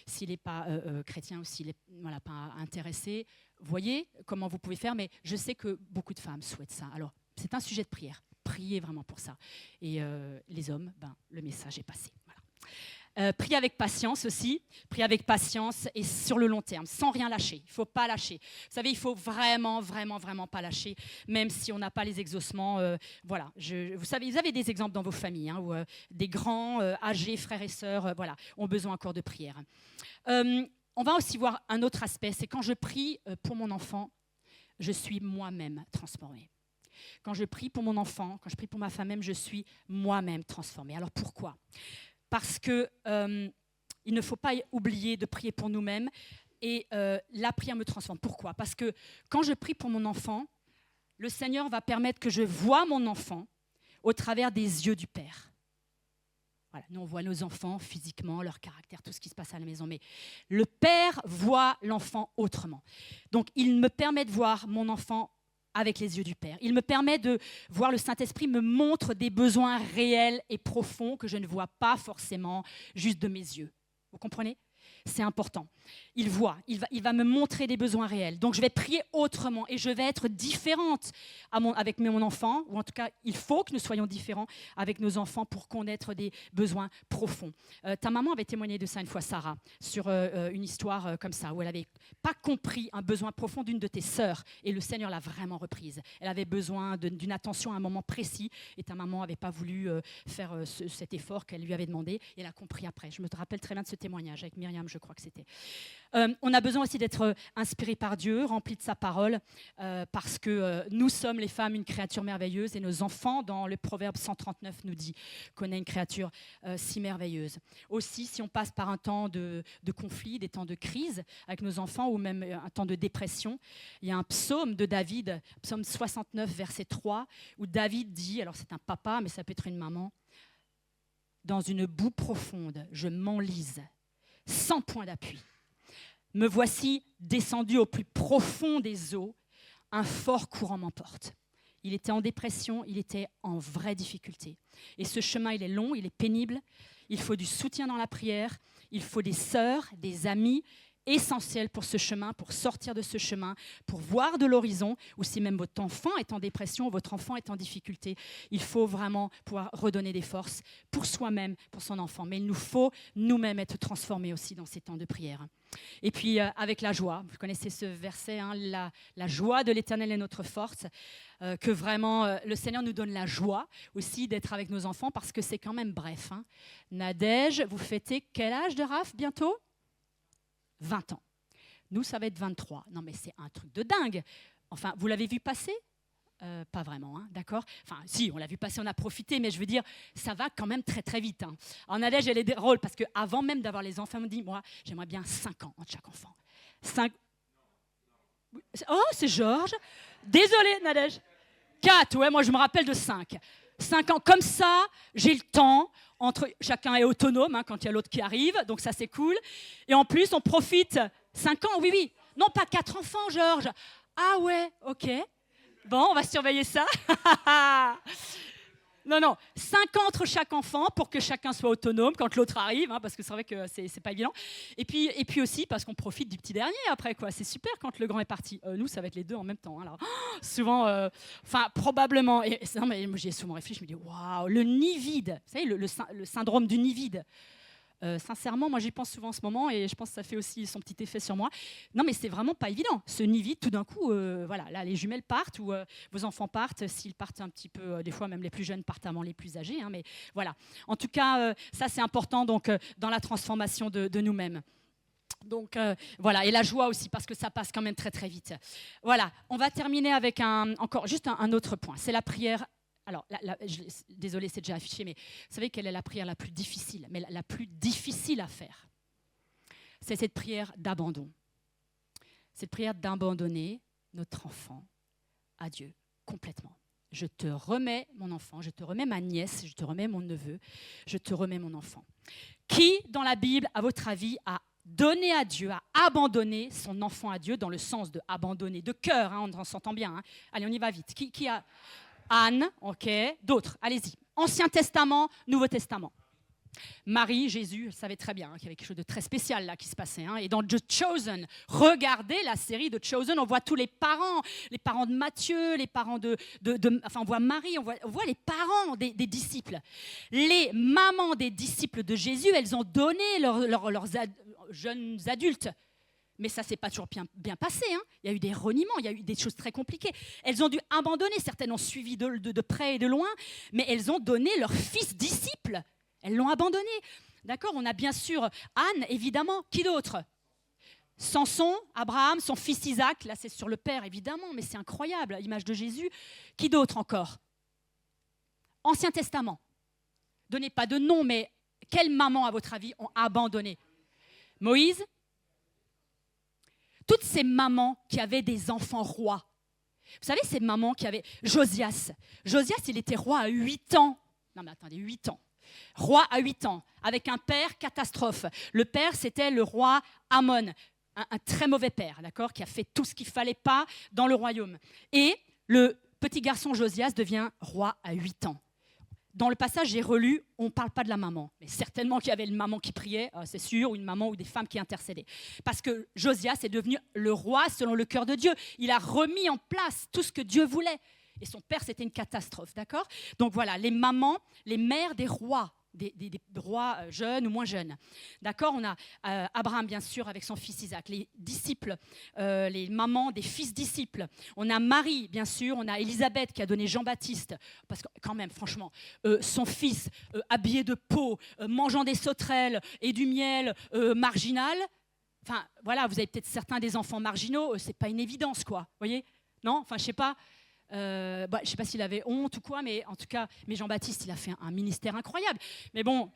s'il n'est pas chrétien ou s'il n'est voilà, pas intéressé, voyez comment vous pouvez faire. Mais je sais que beaucoup de femmes souhaitent ça. Alors c'est un sujet de prière. Priez vraiment pour ça. Et les hommes, le message est passé. Voilà. Priez avec patience aussi, priez avec patience et sur le long terme, sans rien lâcher. Il ne faut pas lâcher. Vous savez, il ne faut vraiment, vraiment, vraiment pas lâcher, même si on n'a pas les exaucements. Voilà. Vous savez, vous avez des exemples dans vos familles, hein, où des grands, âgés, frères et sœurs, voilà, ont besoin encore de prière. On va aussi voir un autre aspect, c'est quand je prie pour mon enfant, je suis moi-même transformée. Quand je prie pour mon enfant, quand je prie pour ma femme même, je suis moi-même transformée. Alors pourquoi ? Parce qu'il ne faut pas oublier de prier pour nous-mêmes et la prière me transforme. Pourquoi ? Parce que quand je prie pour mon enfant, le Seigneur va permettre que je voie mon enfant au travers des yeux du Père. Voilà, nous on voit nos enfants physiquement, leur caractère, tout ce qui se passe à la maison, mais le Père voit l'enfant autrement. Donc il me permet de voir mon enfant avec les yeux du Père. Il me permet de voir, le Saint-Esprit me montre des besoins réels et profonds que je ne vois pas forcément juste de mes yeux. Vous comprenez ? C'est important. Il voit, il va me montrer des besoins réels. Donc je vais prier autrement et je vais être différente avec mon enfant, ou en tout cas, il faut que nous soyons différents avec nos enfants pour connaître des besoins profonds. Ta maman avait témoigné de ça une fois, Sarah, sur une histoire comme ça, où elle n'avait pas compris un besoin profond d'une de tes sœurs et le Seigneur l'a vraiment reprise. Elle avait besoin d'une attention à un moment précis et ta maman n'avait pas voulu faire cet effort qu'elle lui avait demandé et elle a compris après. Je me rappelle très bien de ce témoignage avec Myriam, je crois que c'était. On a besoin aussi d'être inspirés par Dieu, remplis de sa parole, parce que nous sommes les femmes une créature merveilleuse et nos enfants, dans le Proverbe 139, nous dit qu'on est une créature si merveilleuse. Aussi, si on passe par un temps de conflit, des temps de crise avec nos enfants ou même un temps de dépression, il y a un psaume de David, psaume 69, verset 3, où David dit, alors c'est un papa, mais ça peut être une maman, « Dans une boue profonde, je m'enlise, sans point d'appui. Me voici descendu au plus profond des eaux, un fort courant m'emporte. » Il était en dépression, il était en vraie difficulté. Et ce chemin, il est long, il est pénible. Il faut du soutien dans la prière, il faut des sœurs, des amis essentiels pour ce chemin, pour sortir de ce chemin, pour voir de l'horizon, ou si même votre enfant est en dépression, votre enfant est en difficulté, il faut vraiment pouvoir redonner des forces pour soi-même, pour son enfant. Mais il nous faut nous-mêmes être transformés aussi dans ces temps de prière. Et puis avec la joie, vous connaissez ce verset, hein, la joie de l'Éternel est notre force, que vraiment le Seigneur nous donne la joie aussi d'être avec nos enfants, parce que c'est quand même bref. Hein. Nadège, vous fêtez quel âge de Raph bientôt ? 20 ans. Nous, ça va être 23. Non, mais c'est un truc de dingue. Enfin, vous l'avez vu passer ? Pas vraiment, hein, d'accord ? Enfin, si, on l'a vu passer, on a profité, mais je veux dire, ça va quand même très, très vite. Hein. En Nadège, elle est drôle, parce qu'avant même d'avoir les enfants, elle me dit, moi, j'aimerais bien 5 ans entre chaque enfant. 5... Oh, c'est Georges. Désolée, Nadège. 4, ouais, moi je me rappelle de 5. 5 ans, comme ça, j'ai le temps. Chacun est autonome hein, quand il y a l'autre qui arrive, donc ça c'est cool. Et en plus, on profite. 5 ans, oui. Non, pas 4 enfants, Georges. Ah ouais, ok. Bon, on va surveiller ça. Non, 5 ans entre chaque enfant pour que chacun soit autonome quand l'autre arrive, hein, parce que c'est vrai que c'est pas évident. Et puis aussi parce qu'on profite du petit dernier après, quoi. C'est super quand le grand est parti. Nous, ça va être les deux en même temps. Hein, alors, souvent, probablement. Non, mais moi, j'y ai souvent réfléchi. Je me dis, waouh, le nid vide. Vous savez, le syndrome du nid vide. Sincèrement, moi j'y pense souvent en ce moment et je pense que ça fait aussi son petit effet sur moi. Non, mais c'est vraiment pas évident. Ce nid vide, tout d'un coup, voilà, là les jumelles partent ou vos enfants partent. S'ils partent un petit peu, des fois même les plus jeunes partent avant les plus âgés. Hein, mais voilà. En tout cas, ça c'est important donc dans la transformation de nous-mêmes. Donc voilà, et la joie aussi parce que ça passe quand même très très vite. Voilà, on va terminer avec encore juste un autre point. C'est la prière. Alors, désolée, c'est déjà affiché, mais vous savez quelle est la prière la plus difficile, mais la plus difficile à faire? C'est cette prière d'abandon. Cette prière d'abandonner notre enfant à Dieu complètement. Je te remets mon enfant, je te remets ma nièce, je te remets mon neveu, je te remets mon enfant. Qui, dans la Bible, à votre avis, a donné à Dieu, a abandonné son enfant à Dieu, dans le sens de abandonner, de cœur, hein, on s'entend bien. Hein. Allez, on y va vite. Qui a... Anne, ok. D'autres, allez-y. Ancien Testament, Nouveau Testament. Marie, Jésus, elle savait très bien qu'il y avait quelque chose de très spécial là qui se passait. Hein. Et dans The Chosen, regardez la série The Chosen, on voit tous les parents de Matthieu, les parents enfin on voit Marie, on voit les parents des disciples. Les mamans des disciples de Jésus, elles ont donné leurs jeunes adultes. Mais ça ne s'est pas toujours bien passé. Hein. Il y a eu des reniements, il y a eu des choses très compliquées. Elles ont dû abandonner, certaines ont suivi de près et de loin, mais elles ont donné leurs fils disciples. Elles l'ont abandonné. D'accord? On a bien sûr Anne, évidemment. Qui d'autre? Samson, Abraham, son fils Isaac. Là, c'est sur le père, évidemment, mais c'est incroyable, l'image de Jésus. Qui d'autre encore? Ancien Testament. Donnez pas de nom, mais quelles mamans, à votre avis, ont abandonné? Moïse? Toutes ces mamans qui avaient des enfants rois. Vous savez, ces mamans qui avaient... Josias, il était roi à 8 ans. Non mais attendez, 8 ans. Roi à 8 ans, avec un père catastrophe. Le père, c'était le roi Amon, un très mauvais père, d'accord, qui a fait tout ce qu'il ne fallait pas dans le royaume. Et le petit garçon Josias devient roi à 8 ans. Dans le passage, j'ai relu, on ne parle pas de la maman. Mais certainement qu'il y avait une maman qui priait, c'est sûr, ou une maman ou des femmes qui intercédaient. Parce que Josias est devenu le roi selon le cœur de Dieu. Il a remis en place tout ce que Dieu voulait. Et son père, c'était une catastrophe, d'accord? Donc voilà, les mamans, les mères des rois, des rois jeunes ou moins jeunes. D'accord? On a Abraham, bien sûr, avec son fils Isaac, les disciples, les mamans des fils disciples. On a Marie, bien sûr, on a Élisabeth qui a donné Jean-Baptiste, parce que quand même, franchement, son fils habillé de peau, mangeant des sauterelles et du miel marginal. Enfin, voilà, vous avez peut-être certains des enfants marginaux, c'est pas une évidence, quoi. Vous voyez? Non? Enfin, je sais pas. Je ne sais pas s'il avait honte ou quoi, mais en tout cas, Jean-Baptiste, il a fait un ministère incroyable. Mais bon,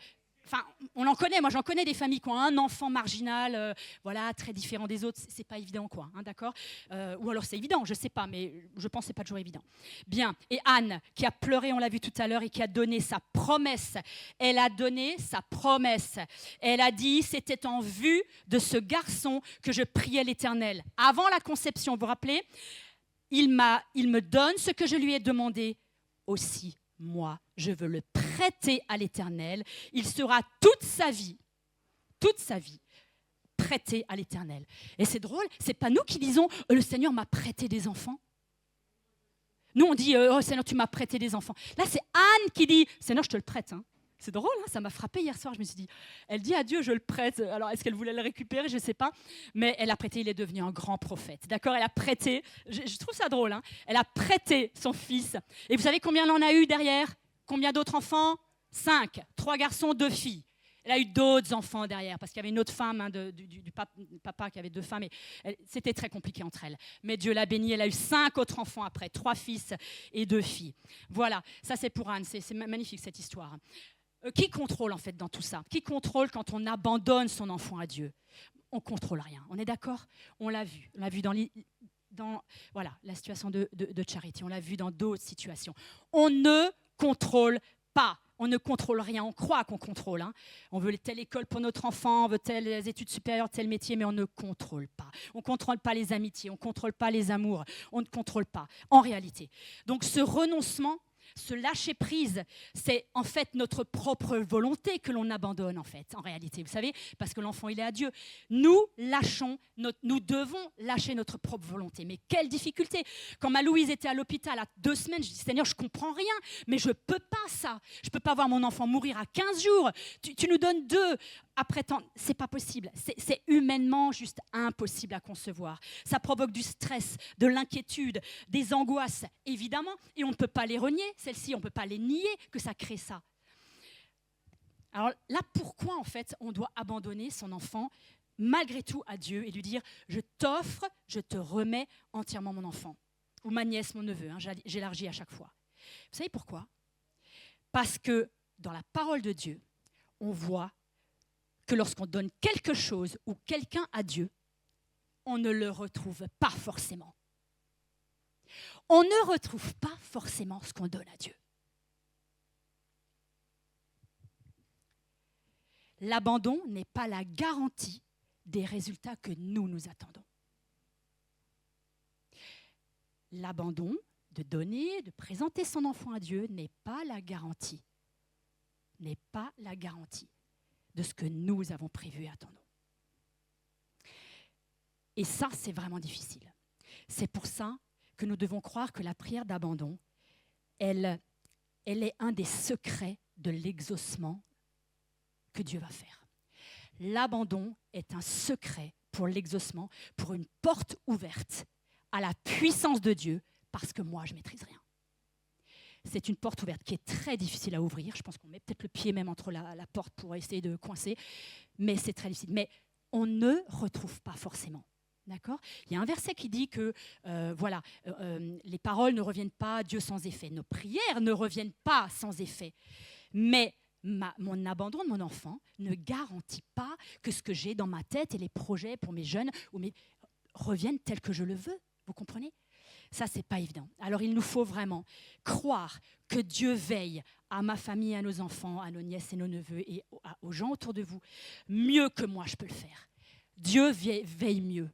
on en connaît. Moi, j'en connais des familles qui ont un enfant marginal, voilà, très différent des autres. C'est pas évident, quoi, hein, d'accord? Ou alors c'est évident, je sais pas, mais je pense que c'est pas toujours évident. Bien. Et Anne, qui a pleuré, on l'a vu tout à l'heure, et qui a donné sa promesse. Elle a donné sa promesse. Elle a dit, c'était en vue de ce garçon que je priais l'Éternel. Avant la conception, vous vous rappelez? Il me donne ce que je lui ai demandé. Aussi, moi, je veux le prêter à l'Éternel. Il sera toute sa vie, prêté à l'Éternel. Et c'est drôle, c'est pas nous qui disons « Le Seigneur m'a prêté des enfants ». Nous, on dit « Oh Seigneur, tu m'as prêté des enfants ». Là, c'est Anne qui dit « Seigneur, je te le prête. Hein. » C'est drôle, hein, ça m'a frappé hier soir. Je me suis dit, elle dit à Dieu, je le prête. Alors, est-ce qu'elle voulait le récupérer? Je ne sais pas. Mais elle a prêté, il est devenu un grand prophète. D'accord? Elle a prêté, je trouve ça drôle, hein, elle a prêté son fils. Et vous savez combien elle en a eu derrière? Combien d'autres enfants? 5. 3 garçons, 2 filles. Elle a eu d'autres enfants derrière, parce qu'il y avait une autre femme, hein, du papa qui avait 2 femmes. Et c'était très compliqué entre elles. Mais Dieu l'a bénie, elle a eu 5 autres enfants après, 3 fils et 2 filles. Voilà, ça c'est pour Anne, c'est magnifique cette histoire. Qui contrôle en fait dans tout ça? Qui contrôle quand on abandonne son enfant à Dieu? On ne contrôle rien, on est d'accord? On l'a vu dans dans voilà, la situation de Charity, on l'a vu dans d'autres situations. On ne contrôle pas. On ne contrôle rien, on croit qu'on contrôle. Hein. On veut telle école pour notre enfant, on veut telles études supérieures, tel métier, mais on ne contrôle pas. On ne contrôle pas les amitiés, on ne contrôle pas les amours, on ne contrôle pas, en réalité. Donc ce renoncement, ce lâcher-prise, c'est en fait notre propre volonté que l'on abandonne, en fait, en réalité. Vous savez, parce que l'enfant, il est à Dieu. Nous devons lâcher notre propre volonté. Mais quelle difficulté! Quand ma Louise était à l'hôpital à 2 semaines, je dis, Seigneur, je ne comprends rien, mais je ne peux pas ça. Je ne peux pas voir mon enfant mourir à 15 jours. Tu nous donnes 2 après tant. Ce n'est pas possible. C'est humainement juste impossible à concevoir. Ça provoque du stress, de l'inquiétude, des angoisses, évidemment, et on ne peut pas les renier. Celles-ci, on ne peut pas les nier que ça crée ça. Alors là, pourquoi en fait on doit abandonner son enfant malgré tout à Dieu et lui dire « Je t'offre, je te remets entièrement mon enfant » ou ma nièce, mon neveu, hein, j'élargis à chaque fois. Vous savez pourquoi? Parce que dans la parole de Dieu, on voit que lorsqu'on donne quelque chose ou quelqu'un à Dieu, on ne le retrouve pas forcément. On ne retrouve pas forcément ce qu'on donne à Dieu. L'abandon n'est pas la garantie des résultats que nous attendons. L'abandon de donner, de présenter son enfant à Dieu n'est pas la garantie. N'est pas la garantie de ce que nous avons prévu et attendons. Et ça, c'est vraiment difficile. C'est pour ça que nous devons croire que la prière d'abandon, elle est un des secrets de l'exaucement que Dieu va faire. L'abandon est un secret pour l'exaucement, pour une porte ouverte à la puissance de Dieu, parce que moi, je ne maîtrise rien. C'est une porte ouverte qui est très difficile à ouvrir. Je pense qu'on met peut-être le pied même entre la porte pour essayer de coincer, mais c'est très difficile. Mais on ne retrouve pas forcément. D'accord ? Il y a un verset qui dit que les paroles ne reviennent pas à Dieu sans effet. Nos prières ne reviennent pas sans effet. Mais mon abandon de mon enfant ne garantit pas que ce que j'ai dans ma tête et les projets pour mes jeunes reviennent tels que je le veux. Vous comprenez ? Ça, ce n'est pas évident. Alors, il nous faut vraiment croire que Dieu veille à ma famille, à nos enfants, à nos nièces et nos neveux et aux gens autour de vous mieux que moi je peux le faire. Dieu veille mieux.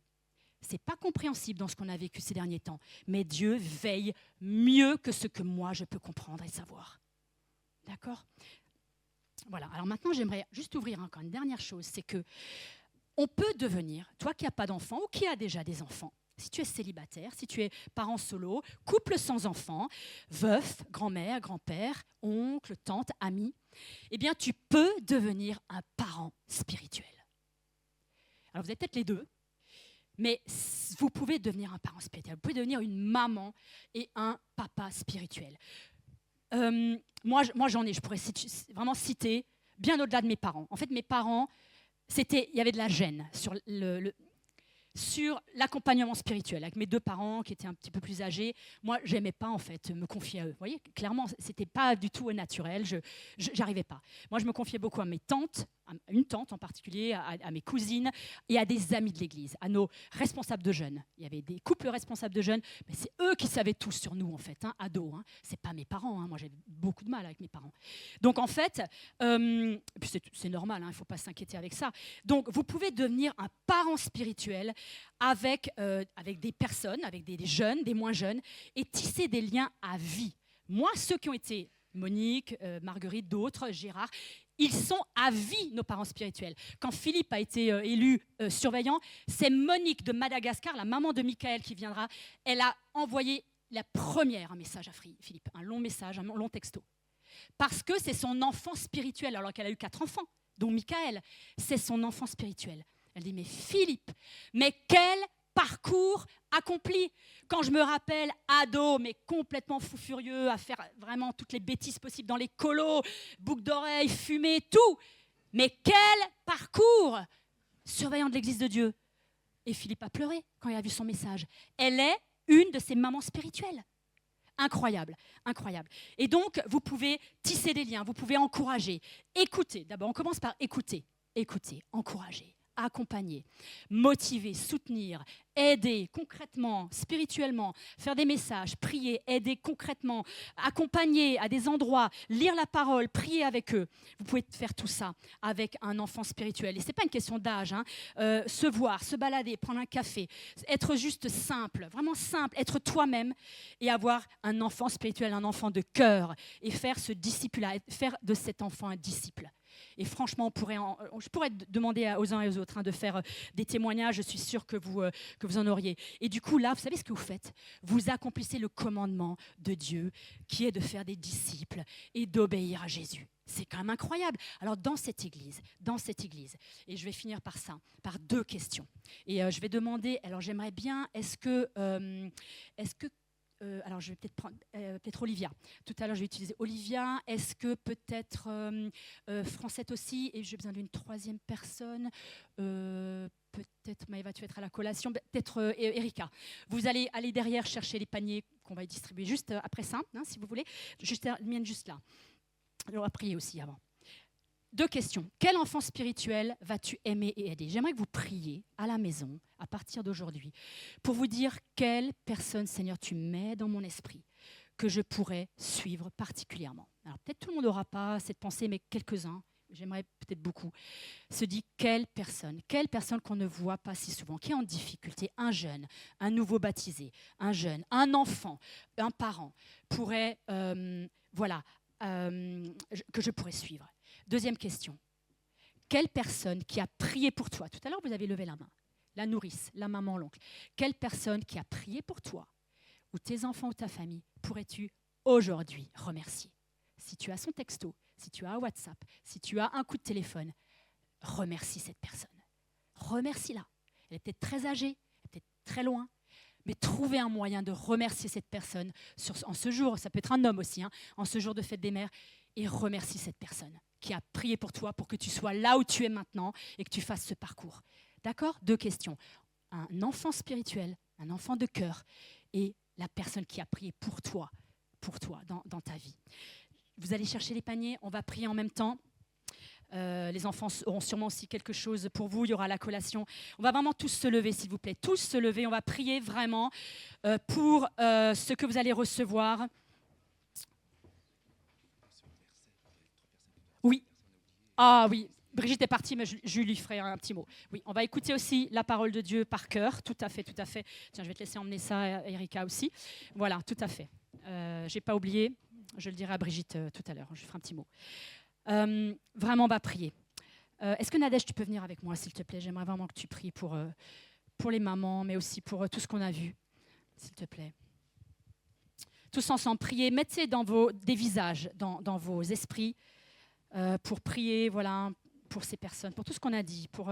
Ce n'est pas compréhensible dans ce qu'on a vécu ces derniers temps, mais Dieu veille mieux que ce que moi je peux comprendre et savoir. D'accord ? Voilà. Alors maintenant, j'aimerais juste ouvrir encore une dernière chose, c'est que on peut devenir, toi qui n'as pas d'enfants ou qui as déjà des enfants, si tu es célibataire, si tu es parent solo, couple sans enfants, veuf, grand-mère, grand-père, oncle, tante, ami, eh bien tu peux devenir un parent spirituel. Alors vous êtes peut-être les deux, mais vous pouvez devenir un parent spirituel, vous pouvez devenir une maman et un papa spirituel. Moi, je pourrais vraiment citer bien au-delà de mes parents. En fait, mes parents, il y avait de la gêne sur l'accompagnement spirituel. Avec mes 2 parents qui étaient un petit peu plus âgés, moi, je n'aimais pas en fait me confier à eux. Vous voyez, clairement, ce n'était pas du tout naturel, je n'arrivais pas. Moi, je me confiais beaucoup à mes tantes, à une tante en particulier, à mes cousines et à des amis de l'église, à nos responsables de jeunes. Il y avait des couples responsables de jeunes, mais c'est eux qui savaient tout sur nous en fait, hein, ados. Hein. Ce n'est pas mes parents, hein. Moi j'ai beaucoup de mal avec mes parents. Donc en fait, puis c'est normal, hein, il ne faut pas s'inquiéter avec ça. Donc vous pouvez devenir un parent spirituel avec des personnes, avec des jeunes, des moins jeunes, et tisser des liens à vie. Moi, ceux qui ont été Monique, Marguerite, d'autres, Gérard, ils sont à vie, nos parents spirituels. Quand Philippe a été élu surveillant, c'est Monique de Madagascar, la maman de Michael qui viendra, elle a envoyé la première un message à Philippe, un long message, un long texto. Parce que c'est son enfant spirituel, alors qu'elle a eu 4 enfants, dont Michael, c'est son enfant spirituel. Elle dit, mais Philippe, mais quel parcours accompli. Quand je me rappelle, ado, mais complètement fou furieux, à faire vraiment toutes les bêtises possibles dans les colos, boucles d'oreilles, fumée, tout. Mais quel parcours! Surveillant de l'Église de Dieu. Et Philippe a pleuré quand il a vu son message. Elle est une de ses mamans spirituelles. Incroyable, incroyable. Et donc, vous pouvez tisser des liens, vous pouvez encourager. Écoutez, d'abord, on commence par écouter. Écouter, encourager, accompagner, motiver, soutenir, aider concrètement, spirituellement, faire des messages, prier, aider concrètement, accompagner à des endroits, lire la parole, prier avec eux. Vous pouvez faire tout ça avec un enfant spirituel. Et ce n'est pas une question d'âge. Se voir, se balader, prendre un café, être juste simple, vraiment simple, être toi-même et avoir un enfant spirituel, un enfant de cœur et faire ce disciple-là, faire de cet enfant un disciple. Et franchement, je pourrais demander aux uns et aux autres de faire des témoignages. Je suis sûre que vous en auriez. Et du coup, là, vous savez ce que vous faites? Vous accomplissez le commandement de Dieu, qui est de faire des disciples et d'obéir à Jésus. C'est quand même incroyable. Alors, dans cette église, et je vais finir par ça, par 2 questions. Et je vais demander, alors j'aimerais bien, alors, je vais peut-être prendre Olivia. Tout à l'heure, je vais utiliser Olivia. Est-ce que peut-être Francette aussi? Et j'ai besoin d'une 3e personne. Peut-être Maëva, tu vas être à la collation. Peut-être Erika. Vous allez aller derrière chercher les paniers qu'on va distribuer juste après ça, si vous voulez. Mienne juste là. On va prier aussi avant. 2 questions. Quel enfant spirituel vas-tu aimer et aider? J'aimerais que vous priez à la maison, à partir d'aujourd'hui, pour vous dire quelle personne, Seigneur, tu mets dans mon esprit que je pourrais suivre particulièrement. Alors peut-être tout le monde n'aura pas cette pensée, mais quelques-uns, j'aimerais peut-être beaucoup, se dit quelle personne qu'on ne voit pas si souvent, qui est en difficulté, un jeune, un nouveau baptisé, un jeune, un enfant, un parent, pourrait, que je pourrais suivre. 2e question. Quelle personne qui a prié pour toi? Tout à l'heure, vous avez levé la main. La nourrice, la maman, l'oncle. Quelle personne qui a prié pour toi, ou tes enfants ou ta famille, pourrais-tu aujourd'hui remercier? Si tu as son texto, si tu as un WhatsApp, si tu as un coup de téléphone, remercie cette personne. Remercie-la. Elle est peut-être très âgée, elle est peut-être très loin, mais trouvez un moyen de remercier cette personne en ce jour, ça peut être un homme aussi, en ce jour de fête des mères, et remercie cette personne qui a prié pour toi, pour que tu sois là où tu es maintenant et que tu fasses ce parcours. D'accord? 2 questions. Un enfant spirituel, un enfant de cœur et la personne qui a prié pour toi dans ta vie. Vous allez chercher les paniers, on va prier en même temps. Les enfants auront sûrement aussi quelque chose pour vous, il y aura la collation. On va vraiment tous se lever, s'il vous plaît. Tous se lever, on va prier vraiment pour ce que vous allez recevoir. Oui. Ah oui, Brigitte est partie, mais je lui ferai un petit mot. Oui, on va écouter aussi la parole de Dieu par cœur, tout à fait, tout à fait. Tiens, je vais te laisser emmener ça, Erika aussi. Voilà, tout à fait. Je n'ai pas oublié, je le dirai à Brigitte tout à l'heure, je lui ferai un petit mot. Vraiment, on va prier. Est-ce que Nadège, tu peux venir avec moi, s'il te plaît? J'aimerais vraiment que tu pries pour les mamans, mais aussi pour tout ce qu'on a vu, s'il te plaît. Tous ensemble, priez. Mettez des visages dans vos esprits pour prier, voilà, pour ces personnes, pour tout ce qu'on a dit, pour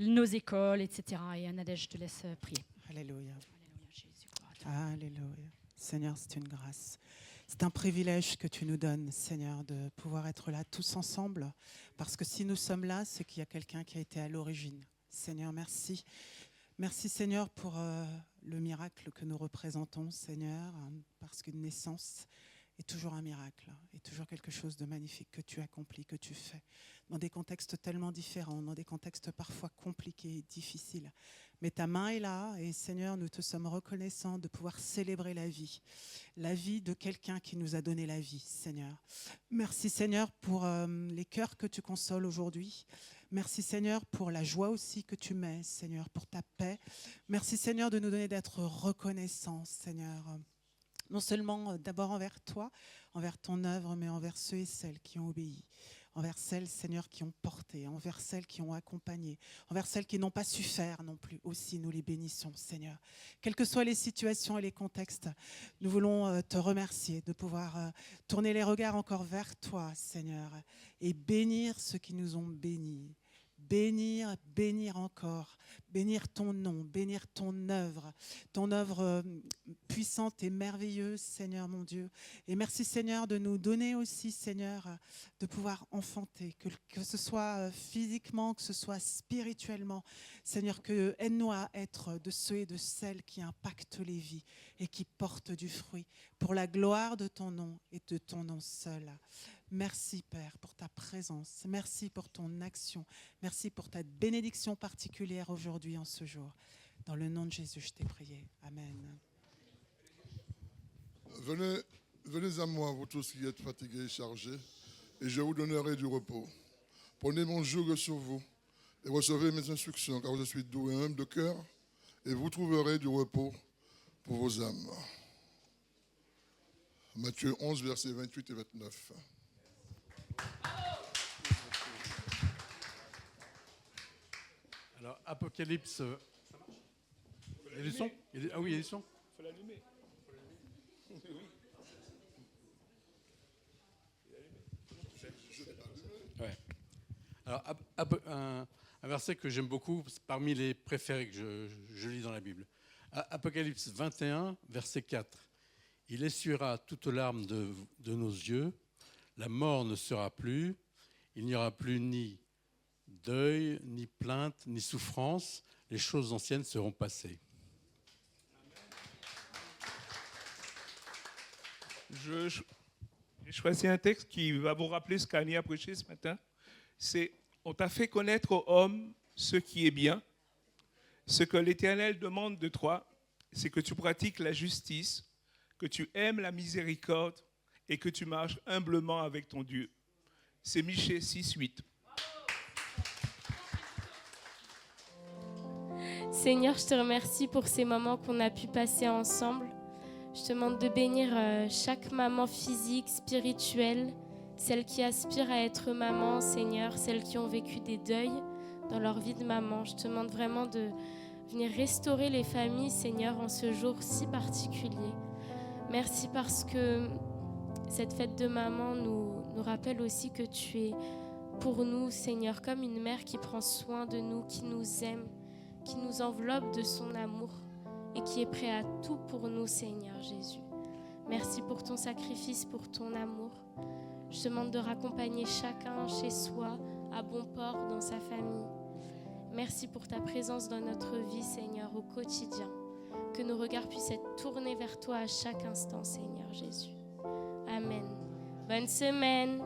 nos écoles, etc. Et Nadège, je te laisse prier. Alléluia. Alléluia, Jésus. Alléluia. Seigneur, c'est une grâce. C'est un privilège que tu nous donnes, Seigneur, de pouvoir être là tous ensemble. Parce que si nous sommes là, c'est qu'il y a quelqu'un qui a été à l'origine. Seigneur, merci. Merci, Seigneur, pour le miracle que nous représentons, Seigneur, parce qu'une naissance est toujours un miracle, est toujours quelque chose de magnifique que tu accomplis, que tu fais, dans des contextes tellement différents, dans des contextes parfois compliqués et difficiles. Mais ta main est là et Seigneur, nous te sommes reconnaissants de pouvoir célébrer la vie de quelqu'un qui nous a donné la vie, Seigneur. Merci Seigneur pour les cœurs que tu consoles aujourd'hui. Merci Seigneur pour la joie aussi que tu mets, Seigneur, pour ta paix. Merci Seigneur de nous donner d'être reconnaissants, Seigneur. Non seulement d'abord envers toi, envers ton œuvre, mais envers ceux et celles qui ont obéi. Envers celles, Seigneur, qui ont porté, envers celles qui ont accompagné, envers celles qui n'ont pas su faire non plus. Aussi, nous les bénissons, Seigneur. Quelles que soient les situations et les contextes, nous voulons te remercier de pouvoir tourner les regards encore vers toi, Seigneur, et bénir ceux qui nous ont bénis. Bénir, bénir encore, bénir ton nom, bénir ton œuvre puissante et merveilleuse, Seigneur mon Dieu. Et merci Seigneur de nous donner aussi, Seigneur, de pouvoir enfanter, que ce soit physiquement, que ce soit spirituellement. Seigneur, que aide-nous à être de ceux et de celles qui impactent les vies et qui portent du fruit pour la gloire de ton nom et de ton nom seul. Merci, Père, pour ta présence. Merci pour ton action. Merci pour ta bénédiction particulière aujourd'hui, en ce jour. Dans le nom de Jésus, je t'ai prié. Amen. Venez à moi, vous tous qui êtes fatigués et chargés, et je vous donnerai du repos. Prenez mon joug sur vous et recevez mes instructions, car je suis doux et humble de cœur, et vous trouverez du repos pour vos âmes. Matthieu 11, versets 28 et 29. Alors, Apocalypse. Il y a du son? Ah oui, il y a du son. Il faut l'allumer. Ouais. Alors, un verset que j'aime beaucoup, parmi les préférés que je lis dans la Bible. Apocalypse 21, verset 4. Il essuiera toute larme de nos yeux, la mort ne sera plus, il n'y aura plus ni deuil, ni plainte, ni souffrance, les choses anciennes seront passées. J'ai choisi un texte qui va vous rappeler ce qu'Annie a prêché ce matin. C'est « On t'a fait connaître aux hommes ce qui est bien. Ce que l'Éternel demande de toi, c'est que tu pratiques la justice, que tu aimes la miséricorde et que tu marches humblement avec ton Dieu. » C'est Michée 6, 8. Seigneur, je te remercie pour ces moments qu'on a pu passer ensemble. Je te demande de bénir chaque maman physique, spirituelle, celles qui aspirent à être maman, Seigneur, celles qui ont vécu des deuils dans leur vie de maman. Je te demande vraiment de venir restaurer les familles, Seigneur, en ce jour si particulier. Merci parce que cette fête de maman nous rappelle aussi que tu es pour nous, Seigneur, comme une mère qui prend soin de nous, qui nous aime, qui nous enveloppe de son amour et qui est prêt à tout pour nous, Seigneur Jésus. Merci pour ton sacrifice, pour ton amour. Je te demande de raccompagner chacun chez soi, à bon port, dans sa famille. Merci pour ta présence dans notre vie, Seigneur, au quotidien. Que nos regards puissent être tournés vers toi à chaque instant, Seigneur Jésus. Amen. Bonne semaine.